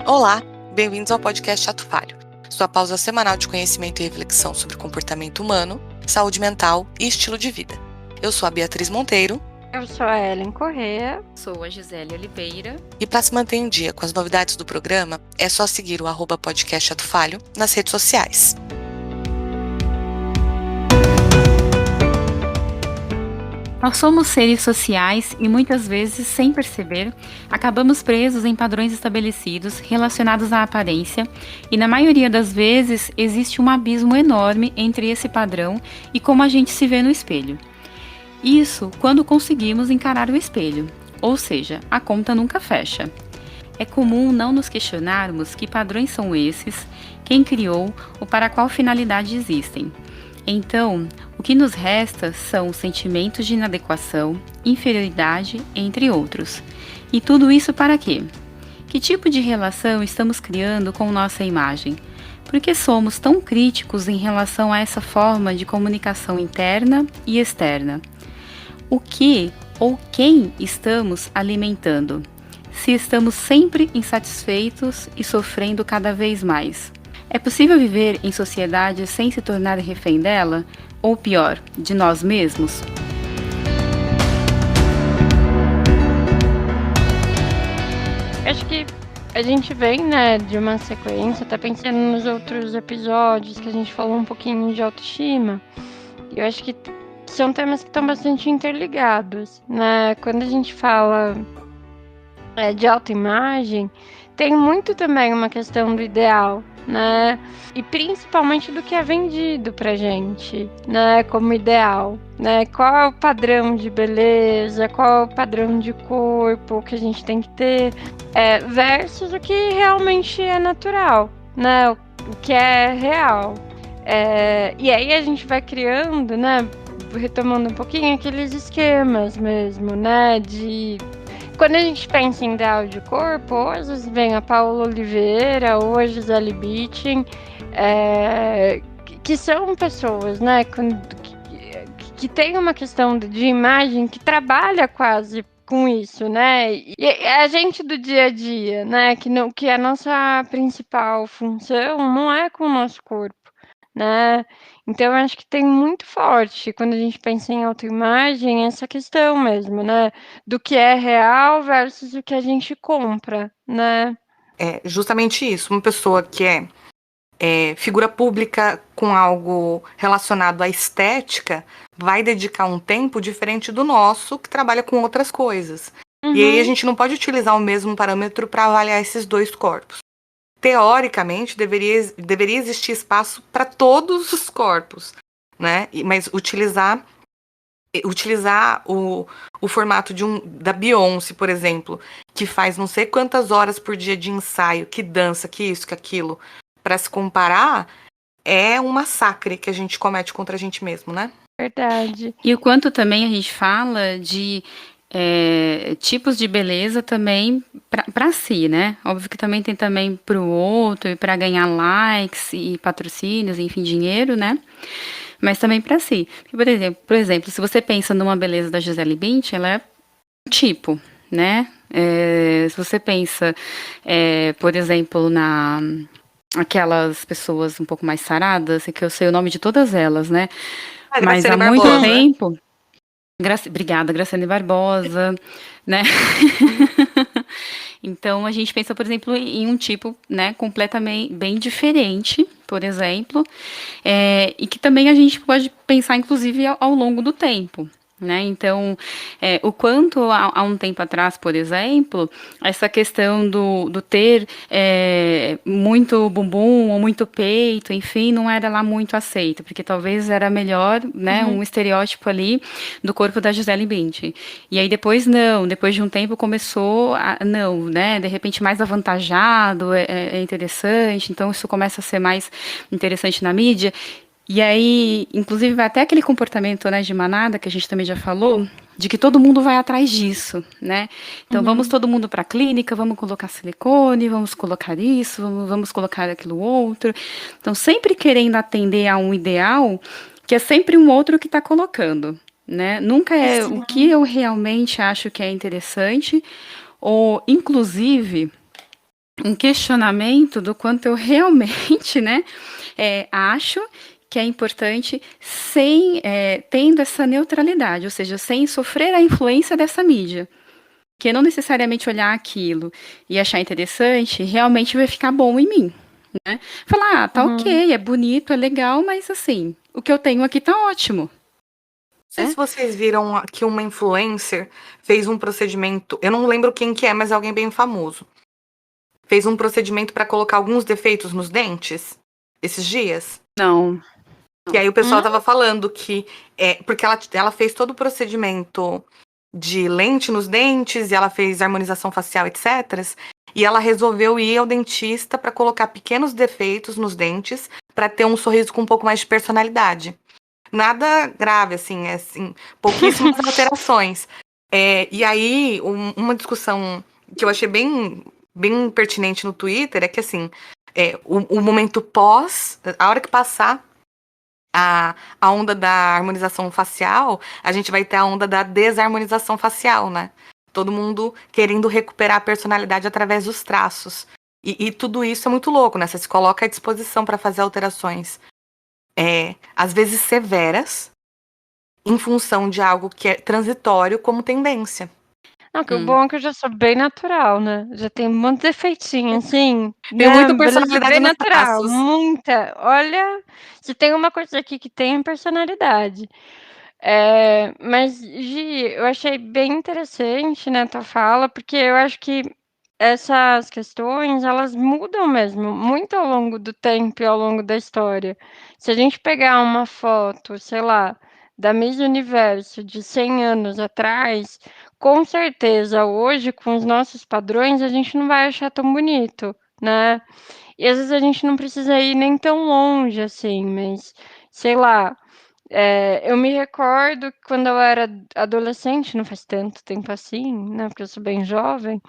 Olá, bem-vindos ao podcast Ato Falho, sua pausa semanal de conhecimento e reflexão sobre comportamento humano, saúde mental e estilo de vida. Eu sou a Beatriz Monteiro. Eu sou a Ellen Corrêa. Sou a Gisele Oliveira. E para se manter em dia com as novidades do programa, é só seguir o @podcast Ato Falho nas redes sociais. Nós somos seres sociais e muitas vezes, sem perceber, acabamos presos em padrões estabelecidos relacionados à aparência e, na maioria das vezes, existe um abismo enorme entre esse padrão e como a gente se vê no espelho. Isso quando conseguimos encarar o espelho, ou seja, a conta nunca fecha. É comum não nos questionarmos que padrões são esses, quem criou ou para qual finalidade existem. Então, o que nos resta são sentimentos de inadequação, inferioridade, entre outros. E tudo isso para quê? Que tipo de relação estamos criando com nossa imagem? Por que somos tão críticos em relação a essa forma de comunicação interna e externa? O que ou quem estamos alimentando? Se estamos sempre insatisfeitos e sofrendo cada vez mais. É possível viver em sociedade sem se tornar refém dela? Ou pior, de nós mesmos? Acho que a gente vem, de uma sequência, tá pensando nos outros episódios que a gente falou um pouquinho de autoestima. E eu acho que são temas que estão bastante interligados, né? Quando a gente fala de autoimagem, tem muito também uma questão do ideal, né? E principalmente do que é vendido pra gente, né? Como ideal, né? Qual é o padrão de beleza, qual é o padrão de corpo que a gente tem que ter, versus o que realmente é natural, né? O que é real. E aí a gente vai criando, né? Retomando um pouquinho aqueles esquemas mesmo, né? Quando a gente pensa em ideal de corpo, hoje vem a Paula Oliveira, ou a Gisele Bündchen, que são pessoas, né, que tem uma questão de imagem que trabalha quase com isso, né? E a gente do dia a dia, né, que a nossa principal função não é com o nosso corpo, né? Então, eu acho que tem muito forte, quando a gente pensa em autoimagem, essa questão mesmo, né? Do que é real versus o que a gente compra, né? É justamente isso, uma pessoa que é figura pública com algo relacionado à estética vai dedicar um tempo diferente do nosso, que trabalha com outras coisas. E aí a gente não pode utilizar o mesmo parâmetro para avaliar esses dois corpos. Teoricamente, deveria existir espaço para todos os corpos, né? Mas utilizar o formato da Beyoncé, por exemplo, que faz não sei quantas horas por dia de ensaio, que dança, que isso, que aquilo, para se comparar, é um massacre que a gente comete contra a gente mesmo, né? Verdade. E o quanto também a gente fala de tipos de beleza também para si, né? Óbvio que também tem também para o outro e para ganhar likes e patrocínios, enfim, dinheiro, né? Mas também para si. Por exemplo, se você pensa numa beleza da Gisele Bündchen, ela é um tipo, né? Se você pensa, por exemplo, aquelas pessoas um pouco mais saradas, que eu sei o nome de todas elas, né? Mas há muito tempo. Obrigada, Graciane Barbosa, né? Então, a gente pensa, por exemplo, em um tipo, né, completamente bem diferente, por exemplo, e que também a gente pode pensar, inclusive, ao longo do tempo. Né? Então, o quanto há um tempo atrás, por exemplo, essa questão do ter muito bumbum ou muito peito, enfim, não era lá muito aceito, porque talvez era melhor, né, um estereótipo ali do corpo da Gisele Bündchen. E aí depois de um tempo começou né, de repente mais avantajado, é interessante, então isso começa a ser mais interessante na mídia. E aí, inclusive, vai até aquele comportamento, né, de manada, que a gente também já falou, de que todo mundo vai atrás disso, né? Então, vamos todo mundo para a clínica, vamos colocar silicone, vamos colocar isso, vamos colocar aquilo outro. Então, sempre querendo atender a um ideal, que é sempre um outro que está colocando, né? Nunca é o que eu realmente acho que é interessante, ou, inclusive, um questionamento do quanto eu realmente, né, acho que é importante tendo essa neutralidade, ou seja, sem sofrer a influência dessa mídia. Que não necessariamente olhar aquilo e achar interessante, realmente vai ficar bom em mim, né? Falar, tá Uhum. ok, é bonito, é legal, mas assim, o que eu tenho aqui tá ótimo. Não sei se vocês viram que uma influencer fez um procedimento, eu não lembro quem que é, mas é alguém bem famoso. Fez um procedimento para colocar alguns defeitos nos dentes esses dias. Não. Que aí o pessoal tava falando que porque ela fez todo o procedimento de lente nos dentes e ela fez harmonização facial, etc. E ela resolveu ir ao dentista para colocar pequenos defeitos nos dentes para ter um sorriso com um pouco mais de personalidade. Nada grave, assim, pouquíssimas alterações. E aí, uma discussão que eu achei bem pertinente no Twitter é que, assim, o momento pós, a hora que passar a onda da harmonização facial, a gente vai ter a onda da desarmonização facial, né? Todo mundo querendo recuperar a personalidade através dos traços. E tudo isso é muito louco, né? Você se coloca à disposição para fazer alterações, às vezes severas, em função de algo que é transitório como tendência. Não, que o bom é que eu já sou bem natural, né? Já tenho um monte de defeitinho, assim, Tenho né? muita Beleza personalidade bem nos natural, traços. muita. Olha, se tem uma coisa aqui que tem é personalidade. Mas, Gi, eu achei bem interessante, né, tua fala, porque eu acho que essas questões, elas mudam mesmo, muito ao longo do tempo e ao longo da história. Se a gente pegar uma foto, sei lá, da Miss Universo de 100 anos atrás, com certeza hoje, com os nossos padrões, a gente não vai achar tão bonito, né? E às vezes a gente não precisa ir nem tão longe assim, mas sei lá. Eu me recordo que quando eu era adolescente, não faz tanto tempo assim, né? Porque eu sou bem jovem.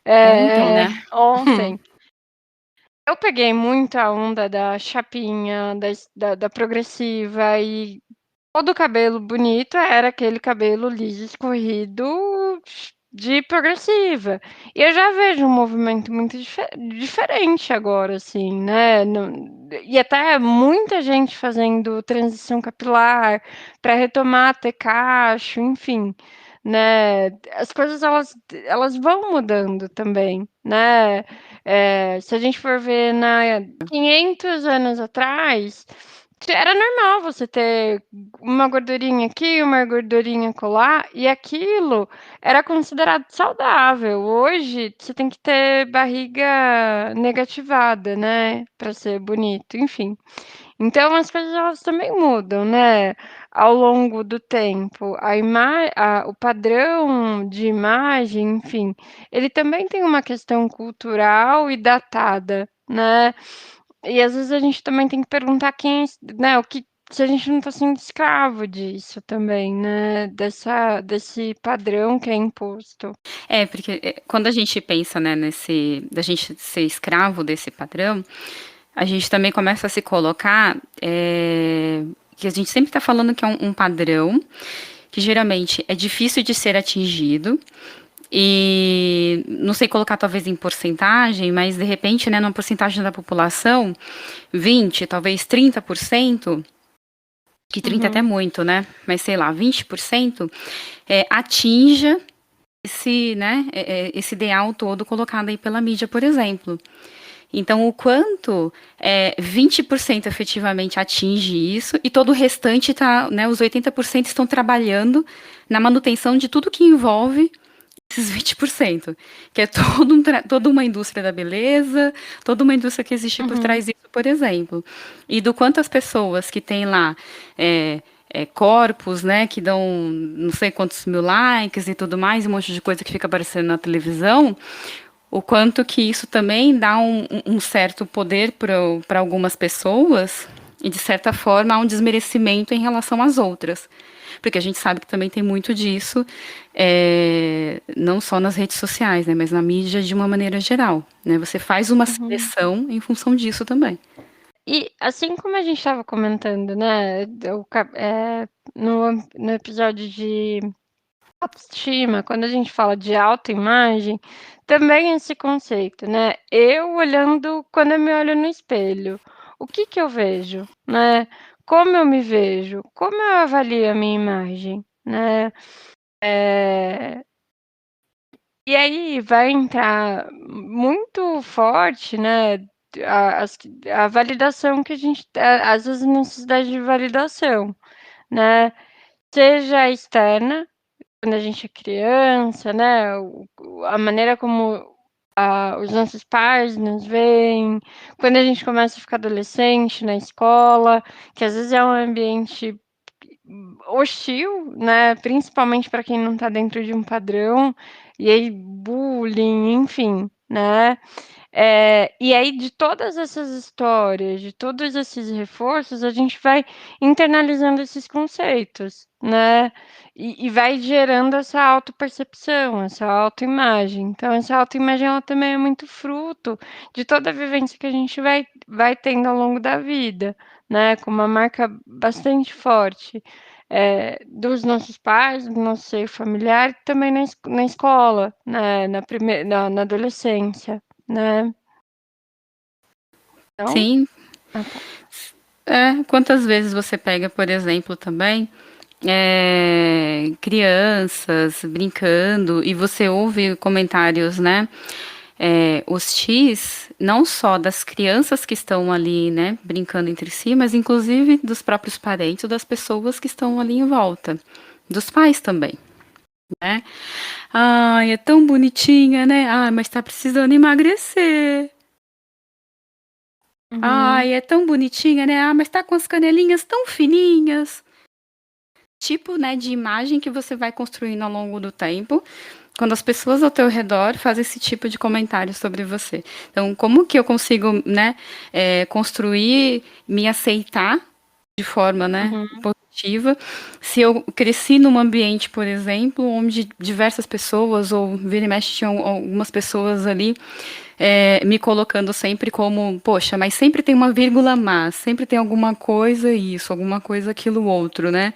Ontem, né? Ontem. Eu peguei muita onda da chapinha, da progressiva e todo o cabelo bonito era aquele cabelo liso escorrido de progressiva. E eu já vejo um movimento muito diferente agora, assim, né? E até muita gente fazendo transição capilar para retomar ter cacho, enfim, né? As coisas elas vão mudando também, né? Se a gente for ver 500 anos atrás, era normal você ter uma gordurinha aqui, uma gordurinha colar, e aquilo era considerado saudável. Hoje, você tem que ter barriga negativada, né, para ser bonito, enfim. Então as coisas elas também mudam, né, ao longo do tempo. O padrão de imagem, enfim, ele também tem uma questão cultural e datada, né. E às vezes a gente também tem que perguntar né, o que se a gente não está sendo escravo disso também, né, desse padrão que é imposto. Porque quando a gente pensa, né, da gente ser escravo desse padrão, a gente também começa a se colocar, que a gente sempre está falando que é um padrão, que geralmente é difícil de ser atingido, e não sei colocar talvez em porcentagem, mas de repente, né, numa porcentagem da população, 20, talvez 30%, que 30 até muito, né, mas sei lá, 20%, atinja esse ideal todo colocado aí pela mídia, por exemplo. Então, o quanto 20% efetivamente atinge isso e todo o restante tá, né, os 80% estão trabalhando na manutenção de tudo que envolve esses 20%, que é toda uma indústria da beleza, toda uma indústria que existe por trás disso, por exemplo. E do quanto as pessoas que têm lá corpos, né, que dão não sei quantos mil likes e tudo mais, um monte de coisa que fica aparecendo na televisão, o quanto que isso também dá um certo poder para algumas pessoas e, de certa forma, há um desmerecimento em relação às outras. Porque a gente sabe que também tem muito disso, não só nas redes sociais, né, mas na mídia de uma maneira geral. Né? Você faz uma seleção em função disso também. E assim como a gente estava comentando, né, no episódio de autoestima, quando a gente fala de autoimagem, também esse conceito, né? Eu olhando, quando eu me olho no espelho, o que que eu vejo, né? Como eu me vejo? Como eu avalio a minha imagem, né? E aí vai entrar muito forte, né, a validação que a gente às vezes necessidade de validação, né, seja externa, quando a gente é criança, né, a maneira como os nossos pais nos veem, quando a gente começa a ficar adolescente na escola, que às vezes é um ambiente hostil, né, principalmente para quem não está dentro de um padrão, e aí bullying, enfim, né. E aí de todas essas histórias, de todos esses reforços, a gente vai internalizando esses conceitos, né, e vai gerando essa autopercepção, essa autoimagem. Então essa autoimagem ela também é muito fruto de toda a vivência que a gente vai tendo ao longo da vida, né, com uma marca bastante forte, dos nossos pais, do nosso seio familiar e também na escola, né, na adolescência, né. Então Sim. ah, tá. Quantas vezes você pega, por exemplo, também, crianças brincando e você ouve comentários, né? Os X, não só das crianças que estão ali, né, brincando entre si, mas inclusive dos próprios parentes, das pessoas que estão ali em volta, dos pais também, né? Ai, é tão bonitinha, né? Ai, mas tá precisando emagrecer. Uhum. Ai, é tão bonitinha, né? Ah, mas tá com as canelinhas tão fininhas. Tipo, né, de imagem que você vai construindo ao longo do tempo, quando as pessoas ao teu redor fazem esse tipo de comentário sobre você. Então, como que eu consigo, né, construir, me aceitar de forma, né, Uhum. positiva, se eu cresci num ambiente, por exemplo, onde diversas pessoas, ou vira e mexe, tinham algumas pessoas ali, me colocando sempre como, poxa, mas sempre tem uma vírgula a mais, sempre tem alguma coisa isso, alguma coisa aquilo outro, né?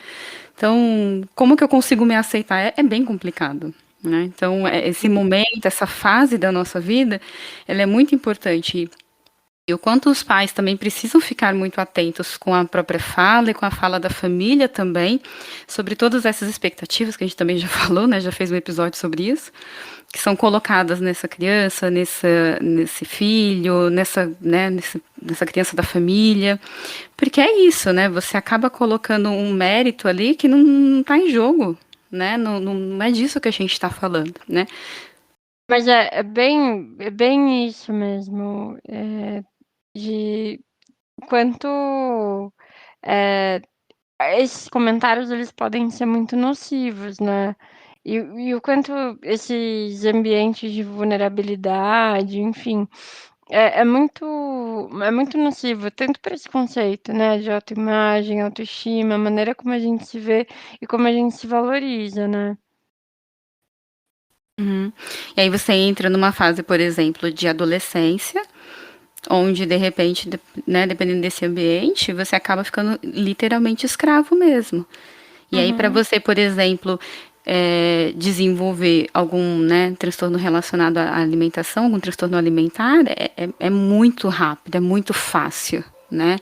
Então, como que eu consigo me aceitar? É bem complicado, né? Então, esse momento, essa fase da nossa vida, ela é muito importante. E o quanto os pais também precisam ficar muito atentos com a própria fala e com a fala da família também, sobre todas essas expectativas que a gente também já falou, né? Já fez um episódio sobre isso, que são colocadas nessa criança, nesse filho, nessa criança da família. Porque é isso, né? Você acaba colocando um mérito ali que não está em jogo, né? Não é disso que a gente está falando, né? Mas é bem isso mesmo, de quanto, eh, esses comentários eles podem ser muito nocivos, né. E o quanto esses ambientes de vulnerabilidade, enfim, é muito nocivo, tanto para esse conceito, né, de autoimagem, autoestima, a maneira como a gente se vê e como a gente se valoriza, né. Uhum. E aí você entra numa fase, por exemplo, de adolescência, onde de repente, né, dependendo desse ambiente, você acaba ficando literalmente escravo mesmo. E aí, para Uhum. você, por exemplo, desenvolver algum, né, transtorno relacionado à alimentação, algum transtorno alimentar, é muito rápido, é muito fácil, né?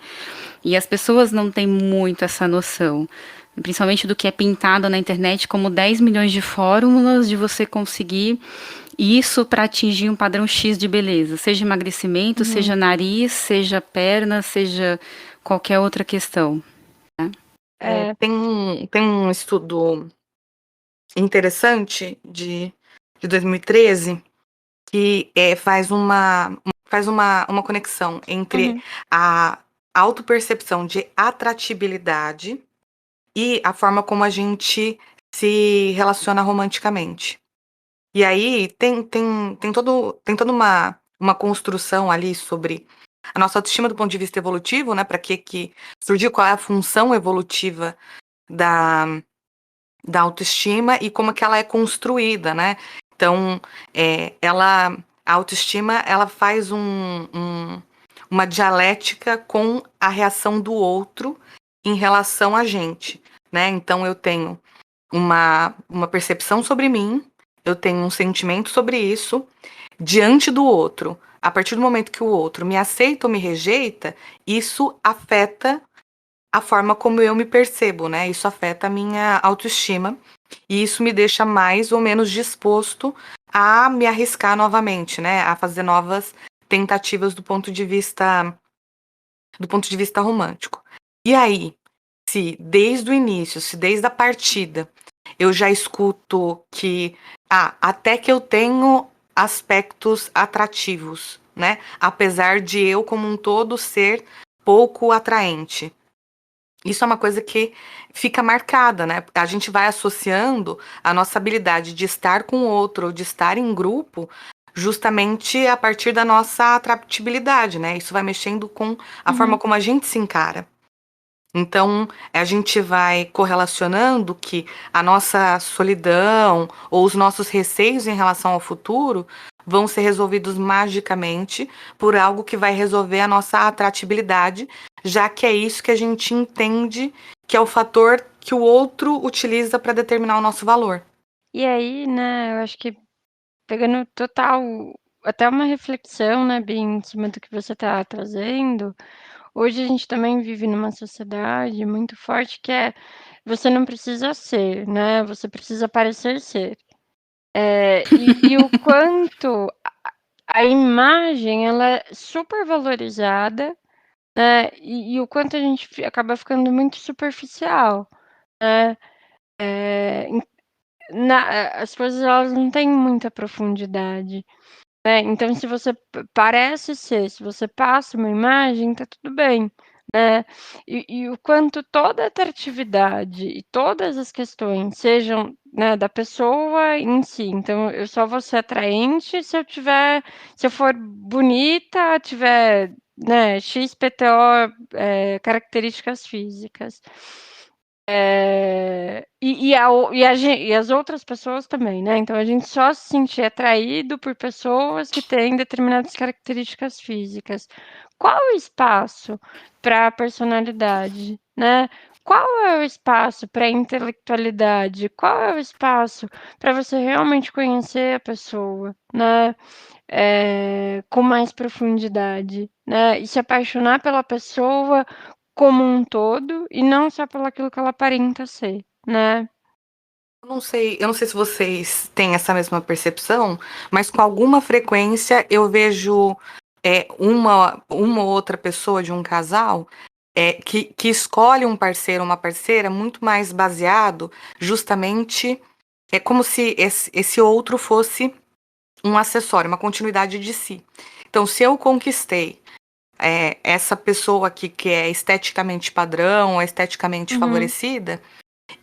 E as pessoas não têm muito essa noção, principalmente do que é pintado na internet como 10 milhões de fórmulas de você conseguir isso para atingir um padrão X de beleza, seja emagrecimento, Uhum. seja nariz, seja perna, seja qualquer outra questão. É. Tem um estudo interessante de 2013 que faz uma conexão entre Uhum. a autopercepção de atratividade e a forma como a gente se relaciona romanticamente. E aí tem toda uma construção ali sobre a nossa autoestima do ponto de vista evolutivo, né? Para que surgiu, qual é a função evolutiva da, da autoestima e como que ela é construída, né? Então, a autoestima, ela faz uma dialética com a reação do outro em relação a gente, né? Então, eu tenho uma percepção sobre mim, eu tenho um sentimento sobre isso diante do outro. A partir do momento que o outro me aceita ou me rejeita, isso afeta a forma como eu me percebo, né? Isso afeta a minha autoestima e isso me deixa mais ou menos disposto a me arriscar novamente, né? A fazer novas tentativas do ponto de vista romântico. E aí, se desde o início, se desde a partida, eu já escuto que, até que eu tenho aspectos atrativos, né? Apesar de eu, como um todo, ser pouco atraente. Isso é uma coisa que fica marcada, né? A gente vai associando a nossa habilidade de estar com o outro ou de estar em grupo justamente a partir da nossa atratividade, né? Isso vai mexendo com a forma Uhum. como a gente se encara. Então, a gente vai correlacionando que a nossa solidão ou os nossos receios em relação ao futuro vão ser resolvidos magicamente por algo que vai resolver a nossa atratividade, já que é isso que a gente entende que é o fator que o outro utiliza para determinar o nosso valor. E aí, né, eu acho que pegando total até uma reflexão, né, bem em cima do que você está trazendo, hoje a gente também vive numa sociedade muito forte que é você não precisa ser, né, você precisa parecer ser. E o quanto a imagem ela é super valorizada, né, e o quanto a gente acaba ficando muito superficial, né. Eh, em as coisas elas não têm muita profundidade. Então se você parece ser, se você passa uma imagem, tá tudo bem, né. E o quanto toda a atratividade e todas as questões sejam, né, da pessoa em si, então eu só vou ser atraente se eu for bonita, tiver, né, XPTO, características físicas. E as outras pessoas também, né, então a gente só se sentir atraído por pessoas que têm determinadas características físicas. Qual o espaço para a personalidade, né? Qual é o espaço para a intelectualidade? Qual é o espaço para você realmente conhecer a pessoa, né, com mais profundidade, né, e se apaixonar pela pessoa como um todo e não só pelo aquilo que ela aparenta ser, né. Eu não sei se vocês têm essa mesma percepção, mas com alguma frequência eu vejo uma ou outra pessoa de um casal que escolhe um parceiro ou uma parceira muito mais baseado justamente, é como se esse outro fosse um acessório, uma continuidade de si. Então, se eu conquistei essa pessoa aqui que é esteticamente padrão, esteticamente Uhum, favorecida,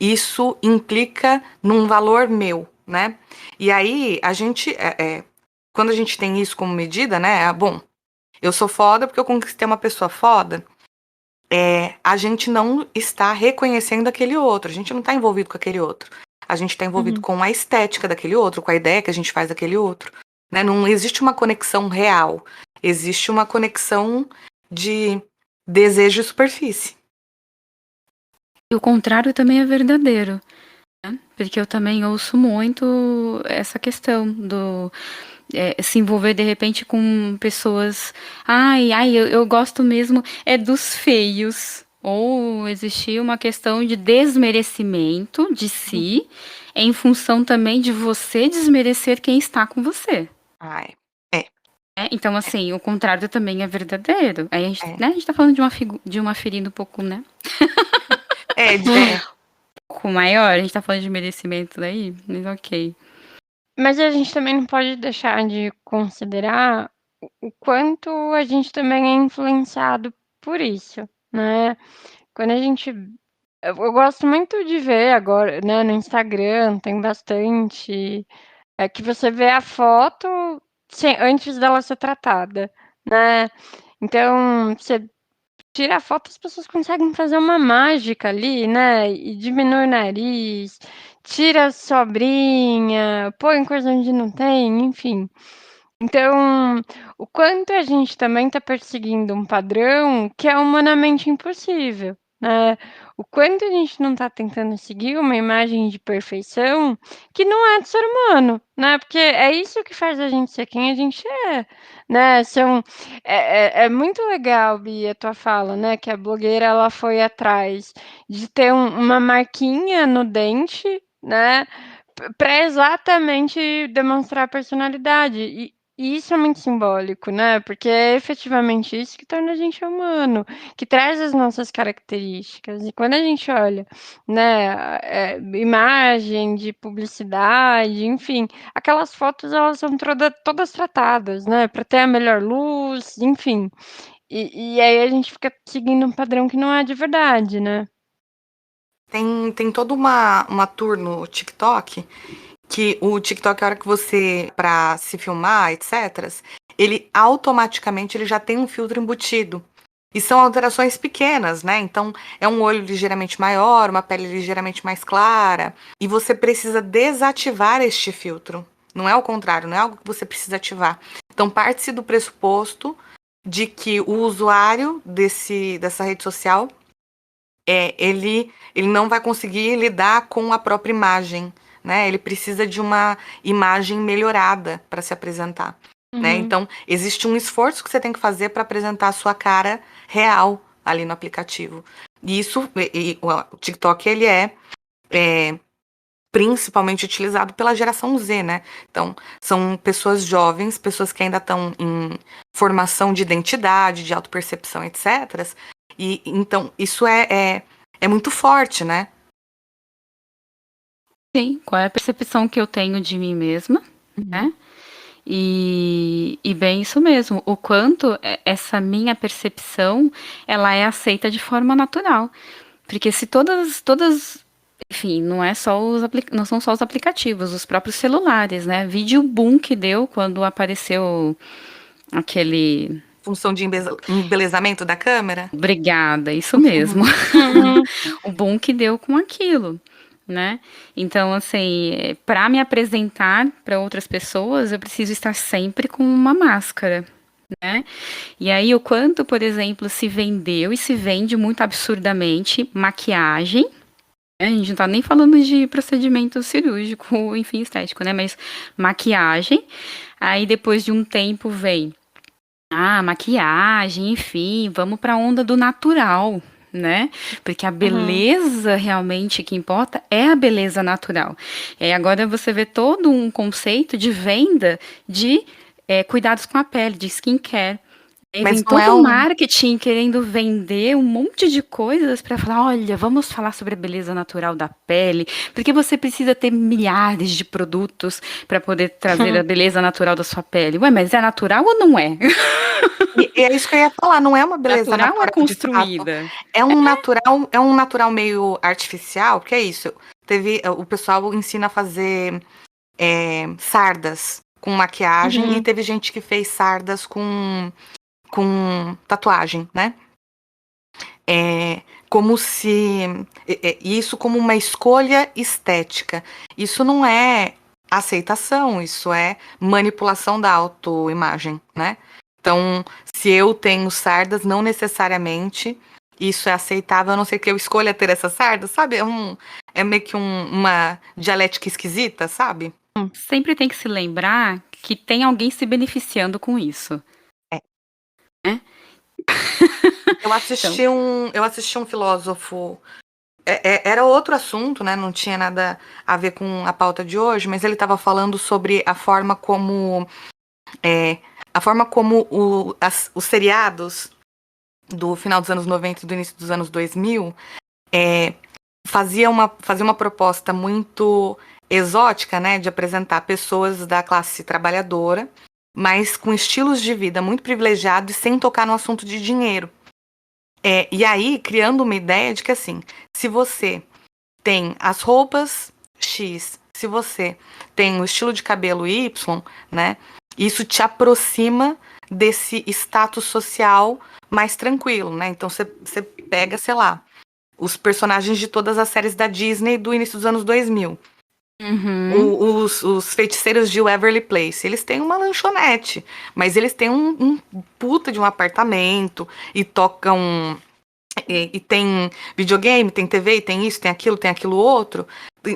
isso implica num valor meu, né? E aí, quando a gente tem isso como medida, né? Bom, eu sou foda porque eu conquistei uma pessoa foda. A gente não está reconhecendo aquele outro, a gente não está envolvido com aquele outro. A gente está envolvido uhum. com a estética daquele outro, com a ideia que a gente faz daquele outro. Né? Não existe uma conexão real, existe uma conexão de desejo e superfície. E o contrário também é verdadeiro, né? Porque eu também ouço muito essa questão do se envolver de repente com pessoas. Ai, eu gosto mesmo é dos feios. Ou existir uma questão de desmerecimento de si, em função também de você desmerecer quem está com você. Ai, é, Então, assim, o contrário também é verdadeiro. Aí é. a gente tá falando de uma ferida um pouco, né? É, é, Um pouco maior, a gente tá falando de merecimento daí, mas ok. Mas a gente também não pode deixar de considerar o quanto a gente também é influenciado por isso, né. Quando a gente eu gosto muito de ver agora, né, no Instagram tem bastante, que você vê a foto antes dela ser tratada, né. Então, você tira a foto, as pessoas conseguem fazer uma mágica ali, né, e diminui o nariz, tira a sobrinha, põe coisa onde não tem, enfim. Então, o quanto a gente também está perseguindo um padrão que é humanamente impossível, né? O quanto a gente não tá tentando seguir uma imagem de perfeição que não é do ser humano, né? Porque é isso que faz a gente ser quem a gente é, né? É muito legal, Bia, a tua fala, né? Que a blogueira ela foi atrás de ter uma marquinha no dente, né? Para exatamente demonstrar a personalidade. E isso é muito simbólico, né? Porque é efetivamente isso que torna a gente humano, que traz as nossas características. E quando a gente olha, né, imagem de publicidade, enfim, aquelas fotos elas são todas tratadas, né, para ter a melhor luz, enfim. E aí a gente fica seguindo um padrão que não é de verdade, né? Tem toda uma tour no TikTok, que o TikTok, a hora que você, pra se filmar, etc., ele automaticamente ele já tem um filtro embutido. E são alterações pequenas, né? Então, é um olho ligeiramente maior, uma pele ligeiramente mais clara. E você precisa desativar este filtro. Não é o contrário, não é algo que você precisa ativar. Então, parte-se do pressuposto de que o usuário dessa rede social ele não vai conseguir lidar com a própria imagem, né? Ele precisa de uma imagem melhorada para se apresentar, né? Uhum. Então, existe um esforço que você tem que fazer para apresentar a sua cara real ali no aplicativo. E isso, o TikTok, ele é principalmente utilizado pela geração Z, né? Então, são pessoas jovens, pessoas que ainda estão em formação de identidade, de autopercepção, etc. E então, isso é muito forte, né? Sim, qual é a percepção que eu tenho de mim mesma, né? E bem isso mesmo, o quanto essa minha percepção, ela é aceita de forma natural. Porque se enfim, não são só os aplicativos, os próprios celulares, né? Vídeo boom que deu quando apareceu aquele. Função de embelezamento da câmera. Obrigada, isso mesmo. Uhum. O boom que deu com aquilo, né? Então, assim, para me apresentar para outras pessoas, eu preciso estar sempre com uma máscara, né? E aí, o quanto, por exemplo, se vendeu e se vende muito absurdamente maquiagem. A gente não tá nem falando de procedimento cirúrgico, enfim, estético, né? Mas maquiagem. Aí, depois de um tempo, vem maquiagem, enfim, vamos para a onda do natural, né? Porque a Uhum. beleza realmente que importa é a beleza natural. Agora você vê todo um conceito de venda de cuidados com a pele, de skincare. Aí Mas vem não é todo o um. marketing querendo vender um monte de coisas para falar, olha, vamos falar sobre a beleza natural da pele, porque você precisa ter milhares de produtos para poder trazer a beleza natural da sua pele. Ué, mas é natural ou não é? E é isso que eu ia falar, não é uma beleza Natural ou é natural de fato. construída? É um natural meio artificial, porque é isso. O pessoal ensina a fazer sardas com maquiagem e Uhum. teve gente que fez sardas com tatuagem, né? É como se isso como uma escolha estética. Isso não é aceitação, isso é manipulação da autoimagem, né? Então, se eu tenho sardas, não necessariamente isso é aceitável, a não ser que eu escolha ter essas sardas, sabe? É meio que uma dialética esquisita, sabe? Sempre tem que se lembrar que tem alguém se beneficiando com isso, É. né? Eu Então, assisti um filósofo. Era outro assunto, né? Não tinha nada a ver com a pauta de hoje, mas ele estava falando sobre é, a forma como os seriados do final dos anos 90 e do início dos anos 2000 fazia uma proposta muito exótica, né? De apresentar pessoas da classe trabalhadora, mas com estilos de vida muito privilegiados e sem tocar no assunto de dinheiro. E aí, criando uma ideia de que, assim, se você tem as roupas X, se você tem o estilo de cabelo Y, né? Isso te aproxima desse status social mais tranquilo, né? Então você pega, sei lá, os personagens de todas as séries da Disney do início dos anos 2000. uhum, Os feiticeiros de Waverly Place, eles têm uma lanchonete, mas eles têm um puta de um apartamento e tocam e tem videogame, tem TV, tem isso, tem aquilo outro,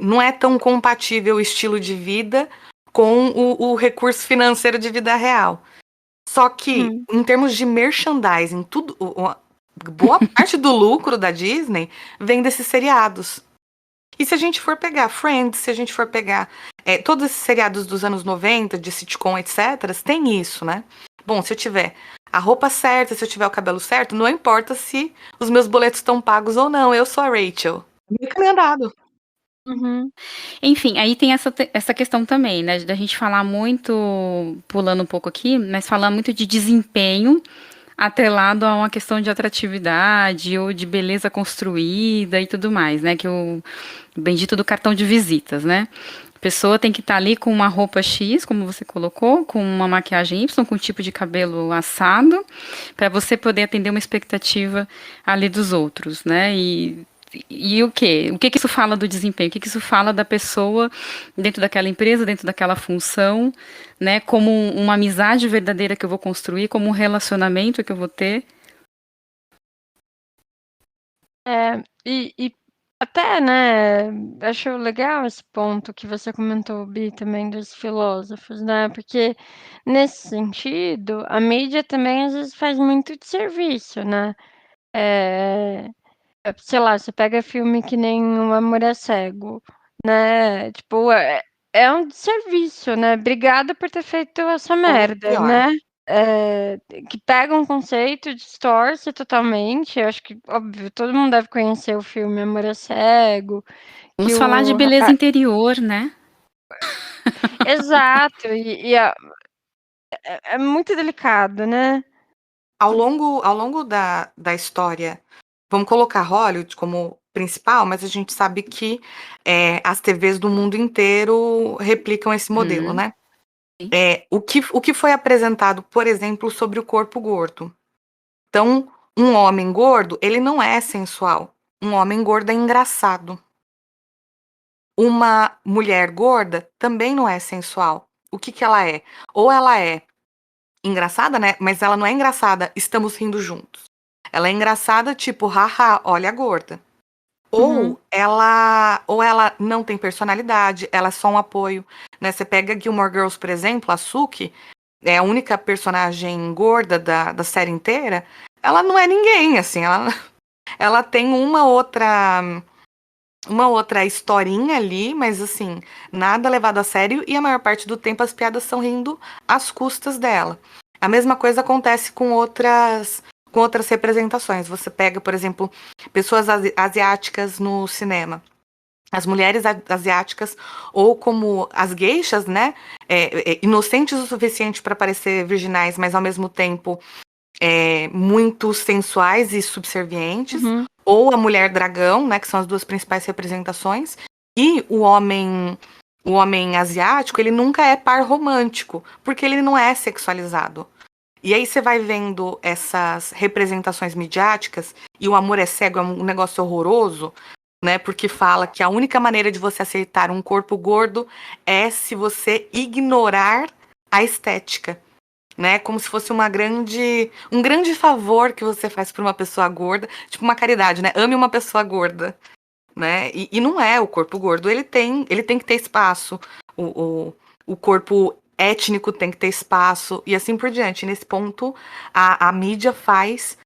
não é tão compatível o estilo de vida com o recurso financeiro de vida real. Só que, Uhum. em termos de merchandising, tudo, boa parte do lucro da Disney vem desses seriados. E se a gente for pegar Friends, se a gente for pegar todos esses seriados dos anos 90, de sitcom, etc., tem isso, né? Bom, se eu tiver a roupa certa, se eu tiver o cabelo certo, não importa se os meus boletos estão pagos ou não, eu sou a Rachel. Meio caminho andado. Uhum. Enfim, aí tem essa questão também, né, da gente falar muito, pulando um pouco aqui, mas falar muito de desempenho atrelado a uma questão de atratividade ou de beleza construída e tudo mais, né, que o bendito do cartão de visitas, né. A pessoa tem que estar ali com uma roupa X, como você colocou, com uma maquiagem Y, com um tipo de cabelo assado, para você poder atender uma expectativa ali dos outros, né? E o quê? O que que isso fala do desempenho? O que que isso fala da pessoa dentro daquela empresa, dentro daquela função, né? Como uma amizade verdadeira que eu vou construir, como um relacionamento que eu vou ter. E até, né, acho legal esse ponto que você comentou, Bi, também dos filósofos, né? Porque nesse sentido, a mídia também às vezes faz muito de serviço, né? É, sei lá, você pega filme que nem O Amor é Cego, né? Tipo, é um serviço, né? Obrigada por ter feito essa Ou merda, pior. né? Que pega um conceito, distorce totalmente. Eu acho que, óbvio, todo mundo deve conhecer o filme Amor é Cego, que Vamos falar de o beleza rapaz. interior, né? Exato, é muito delicado, né? Ao longo da história, vamos colocar Hollywood como principal, mas a gente sabe que as TVs do mundo inteiro replicam esse modelo, Uhum. né? O que foi apresentado, por exemplo, sobre o corpo gordo. Então, um homem gordo, ele não é sensual. Um homem gordo é engraçado. Uma mulher gorda também não é sensual. O que que ela é? Ou ela é engraçada, né? Mas ela não é engraçada, estamos rindo juntos. Ela é engraçada, tipo, haha, olha a gorda. Uhum, Ou ela não tem personalidade, ela é só um apoio, né? Você pega Gilmore Girls, por exemplo, a Sookie é a única personagem gorda da série inteira. Ela não é ninguém, assim, ela tem uma outra historinha ali, mas assim, nada levado a sério e a maior parte do tempo as piadas são rindo às custas dela. A mesma coisa acontece com outras representações. Você pega, por exemplo, pessoas asiáticas no cinema. As mulheres asiáticas, ou como as geishas, né? Inocentes o suficiente para parecer virginais, mas ao mesmo tempo muito sensuais e subservientes, uhum. ou a mulher dragão, né, que são as duas principais representações, e o homem asiático, ele nunca é par romântico, porque ele não é sexualizado. E aí você vai vendo essas representações midiáticas, e o Amor é Cego é um negócio horroroso, né? Porque fala que a única maneira de você aceitar um corpo gordo é se você ignorar a estética, né? Como se fosse um grande favor que você faz para uma pessoa gorda, tipo uma caridade, né? Ame uma pessoa gorda, né? E não é o corpo gordo, ele tem que ter espaço, o corpo étnico tem que ter espaço e assim por diante. Nesse ponto, a mídia faz,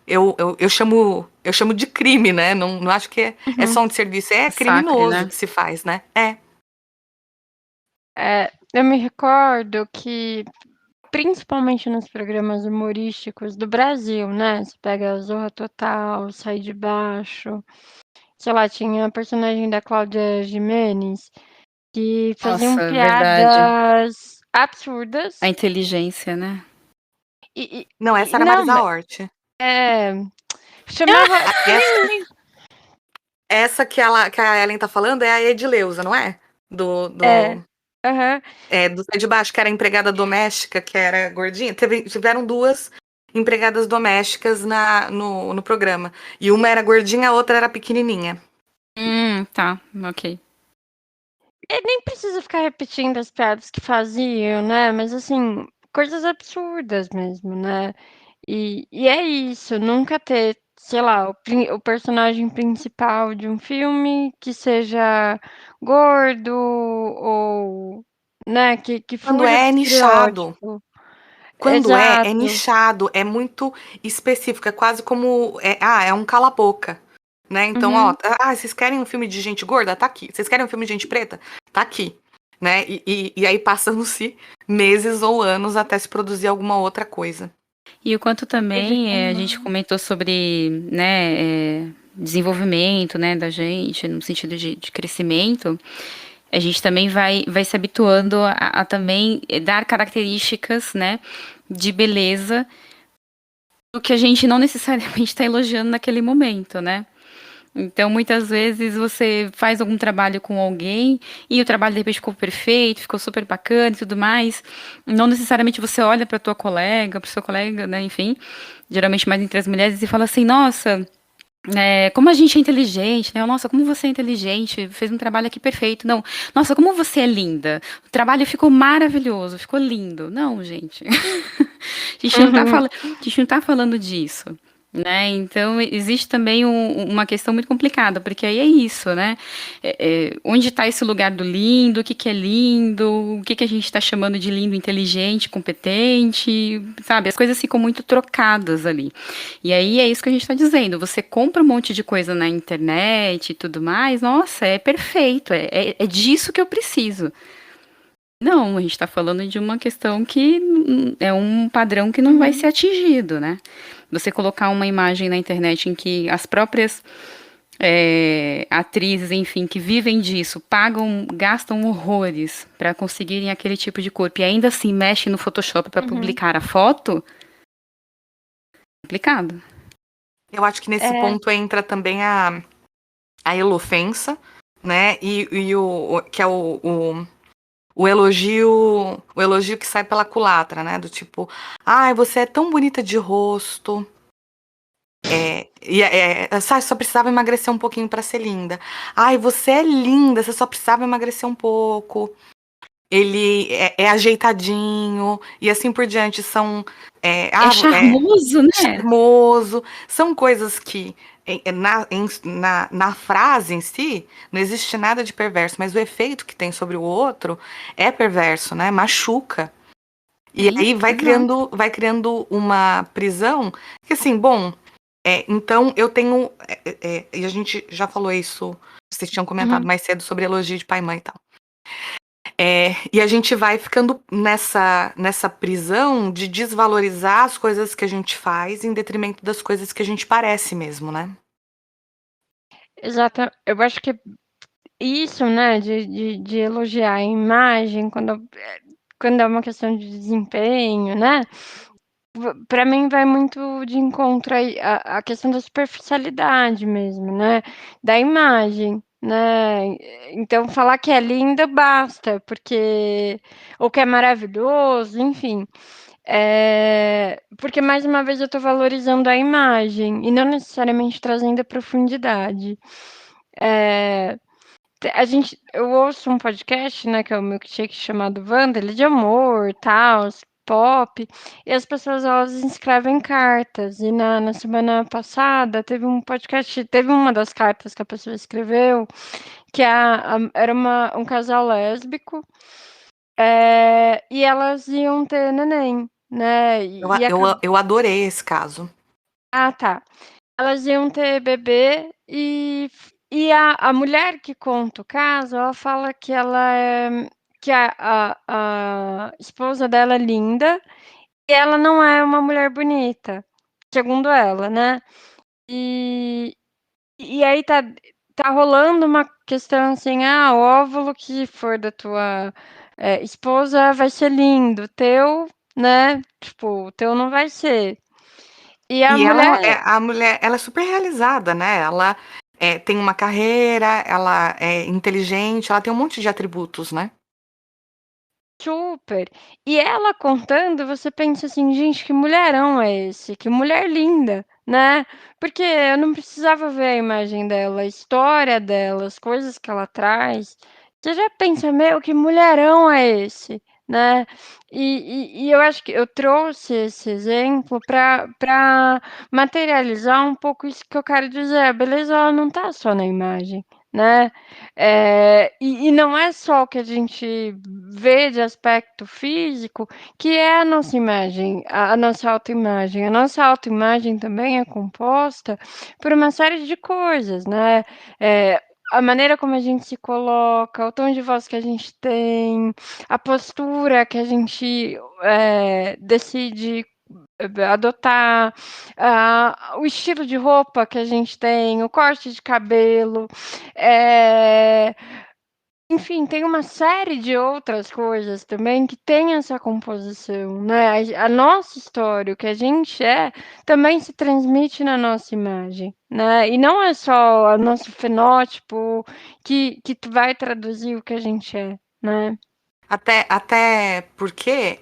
eu chamo de crime, né? Não acho que é Uhum. só um serviço, é Sacre, criminoso né? que se faz, né? Eu me recordo que, principalmente nos programas humorísticos do Brasil, né? Você pega Zorra Total, Sai de Baixo, sei lá, tinha a personagem da Cláudia Gimenez que faziam Nossa, verdade. piadas A absurdas inteligência, né? Não, essa era a não, Marisa Hort. é, chamava, E essa que a Ellen tá falando é a Edileuza, não é? Do, é, do, aham, do Sai de Baixo, que era a empregada doméstica, que era gordinha. Tiveram duas empregadas domésticas no programa. E uma era gordinha, a outra era pequenininha. Tá, ok. nem precisa ficar repetindo as piadas que faziam, né? Mas assim, coisas absurdas mesmo, né? E é isso, nunca ter sei lá, o personagem principal de um filme que seja gordo ou, né, que Quando fuja do é nichado. estereótipo. Quando é Exato. nichado, é muito específico, é quase como, é um cala-boca, né? Então, ó, Uhum. vocês querem um filme de gente gorda? Tá aqui. Vocês querem um filme de gente preta? Tá aqui, né? E aí passam-se meses ou anos até se produzir alguma outra coisa. E o quanto também a gente Uhum. comentou sobre, né, desenvolvimento, né, da gente, no sentido de crescimento, a gente também vai se habituando a também dar características, né, de beleza do que a gente não necessariamente está elogiando naquele momento, né? Então, muitas vezes você faz algum trabalho com alguém e o trabalho de repente ficou perfeito, ficou super bacana e tudo mais. Não necessariamente você olha para tua colega, para seu colega, né? Enfim, geralmente mais entre as mulheres e fala assim: nossa, como a gente é inteligente, né? Nossa, como você é inteligente, fez um trabalho aqui perfeito. Não, nossa, como você é linda. O trabalho ficou maravilhoso, ficou lindo. Não, gente. A gente não tá falando disso. Né? Então, existe também uma questão muito complicada, porque aí é isso, né? Onde está esse lugar do lindo? O que que é lindo? O que que a gente está chamando de lindo, inteligente, competente? Sabe? As coisas ficam muito trocadas ali. E aí é isso que a gente está dizendo. Você compra um monte de coisa na internet e tudo mais, nossa, é perfeito, é disso que eu preciso. Não, a gente está falando de uma questão que é um padrão que não vai ser atingido, né? Você colocar uma imagem na internet em que as próprias atrizes, enfim, que vivem disso, pagam, gastam horrores para conseguirem aquele tipo de corpo e ainda assim mexem no Photoshop para Uhum. publicar a foto, complicado. Eu acho que nesse É. ponto entra também a elofensa, né? E que é o elogio que sai pela culatra, né? Do tipo, ai, você é tão bonita de rosto. Só precisava emagrecer um pouquinho pra ser linda. Ai, você é linda, você só precisava emagrecer um pouco. Ele é ajeitadinho e assim por diante. É É charmoso, né? charmoso. São coisas que na frase em si não existe nada de perverso, mas o efeito que tem sobre o outro é perverso, né? Machuca. E Sim, aí exato. vai criando uma prisão que assim, bom, então eu tenho. E a gente já falou isso, vocês tinham comentado Uhum. mais cedo sobre elogio de pai e mãe e tal. E a gente vai ficando nessa prisão de desvalorizar as coisas que a gente faz em detrimento das coisas que a gente parece mesmo, né? Exata eu acho que isso, né, de elogiar a imagem quando é uma questão de desempenho, né, para mim vai muito de encontro aí a questão da superficialidade mesmo, né, da imagem, né. Então falar que é linda basta, porque ou que é maravilhoso, enfim. Porque mais uma vez eu estou valorizando a imagem e não necessariamente trazendo a profundidade. Eh eu ouço um podcast, né, que é o Milkshake chamado Wanda, ele é de amor, tal, pop, e as pessoas elas escrevem cartas, e na semana passada teve uma das cartas que a pessoa escreveu, que era um casal lésbico, e elas iam ter neném, né, Eu adorei esse caso. ah, tá. Elas iam ter bebê e a mulher que conta o caso, ela fala que a esposa dela é linda e ela não é uma mulher bonita, segundo ela, né. E e aí tá rolando uma questão assim: "Ah, o óvulo que for da tua, esposa vai ser lindo, o teu, né, tipo, o teu não vai ser". E a E mulher a mulher, ela é super realizada, né? Ela tem uma carreira, ela é inteligente, ela tem um monte de atributos, né? Super. E ela contando, você pensa assim: "Gente, que mulherão é esse? Que mulher linda", né. Porque eu não precisava ver a imagem dela, a história dela, as coisas que ela traz. Você já pensa: "Meu, que mulherão é esse?", né. E eu acho que eu trouxe esse exemplo para materializar um pouco isso que eu quero dizer, a beleza ela não está só na imagem, né. E não é só o que a gente vê de aspecto físico que é a nossa imagem, a nossa autoimagem. A nossa autoimagem também é composta por uma série de coisas, né, eh, a maneira como a gente se coloca, o tom de voz que a gente tem, a postura que a gente, decide, adotar, o estilo de roupa que a gente tem, o corte de cabelo, eh enfim, tem uma série de outras coisas também que tem essa composição, né, a nossa história, o que a gente é, também se transmite na nossa imagem, né, e não é só o nosso fenótipo que vai traduzir o que a gente é, né. Até porque,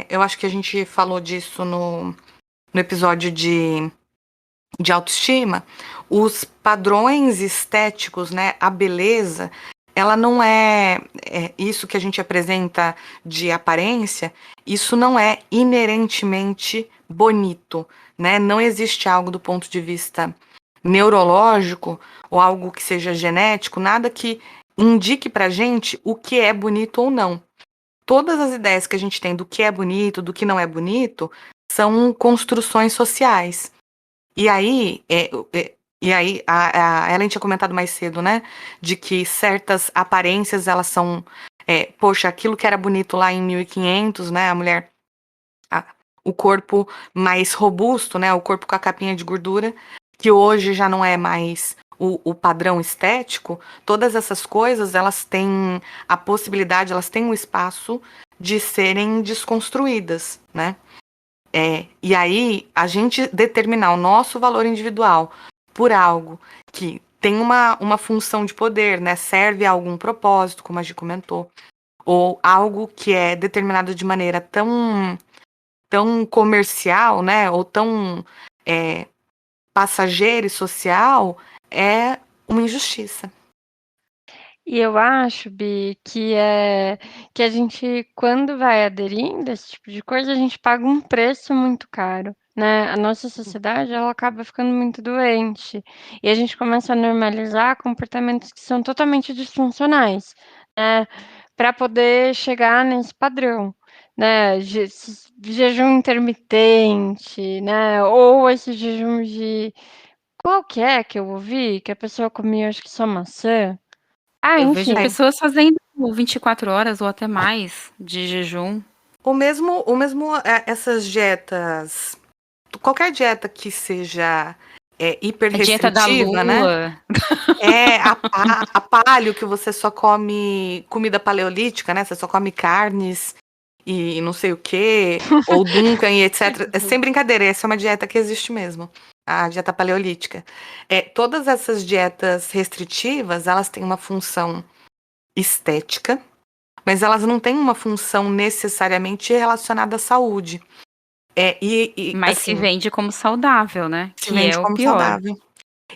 eu acho que a gente falou disso no episódio de autoestima, os padrões estéticos, né, a beleza, ela não é isso que a gente apresenta de aparência, isso não é inerentemente bonito, né? Não existe algo do ponto de vista neurológico ou algo que seja genético, nada que indique pra gente o que é bonito ou não. Todas as ideias que a gente tem do que é bonito, do que não é bonito, são construções sociais. E aí, a Ellen tinha comentado mais cedo, né, de que certas aparências, elas são, poxa, aquilo que era bonito lá em 1500, né, a mulher, a o corpo mais robusto, né, o corpo com a capinha de gordura, que hoje já não é mais o padrão estético, todas essas coisas, elas têm a possibilidade, elas têm o espaço de serem desconstruídas, né. E aí, a gente determinar o nosso valor individual por algo que tem uma função de poder, né? Serve a algum propósito, como a gente comentou, ou algo que é determinado de maneira tão comercial, né? Ou tão é, passageira e social, é uma injustiça. E eu acho, Bi, que a gente, quando vai aderindo a esse tipo de coisa, a gente paga um preço muito caro, né. A nossa sociedade, ela acaba ficando muito doente, e a gente começa a normalizar comportamentos que são totalmente disfuncionais, né, pra poder chegar nesse padrão, né, jejum intermitente, né, ou esse jejum de qual que é que eu ouvi? Que a pessoa comia acho que só maçã? Ah, Eu vejo enfim. pessoas fazendo 24 horas ou até mais de jejum. Essas dietas, qualquer dieta que seja hiper A dieta da restritiva, né? lua. A paleo, que você só come comida paleolítica, né? Você só come carnes e não sei o quê, ou Duncan e etc. É sem brincadeira, essa é uma dieta que existe mesmo, a dieta paleolítica. Todas essas dietas restritivas, elas têm uma função estética, mas elas não têm uma função necessariamente relacionada à saúde. Mas se Assim, vende como saudável, né, se que é vende o como pior. saudável.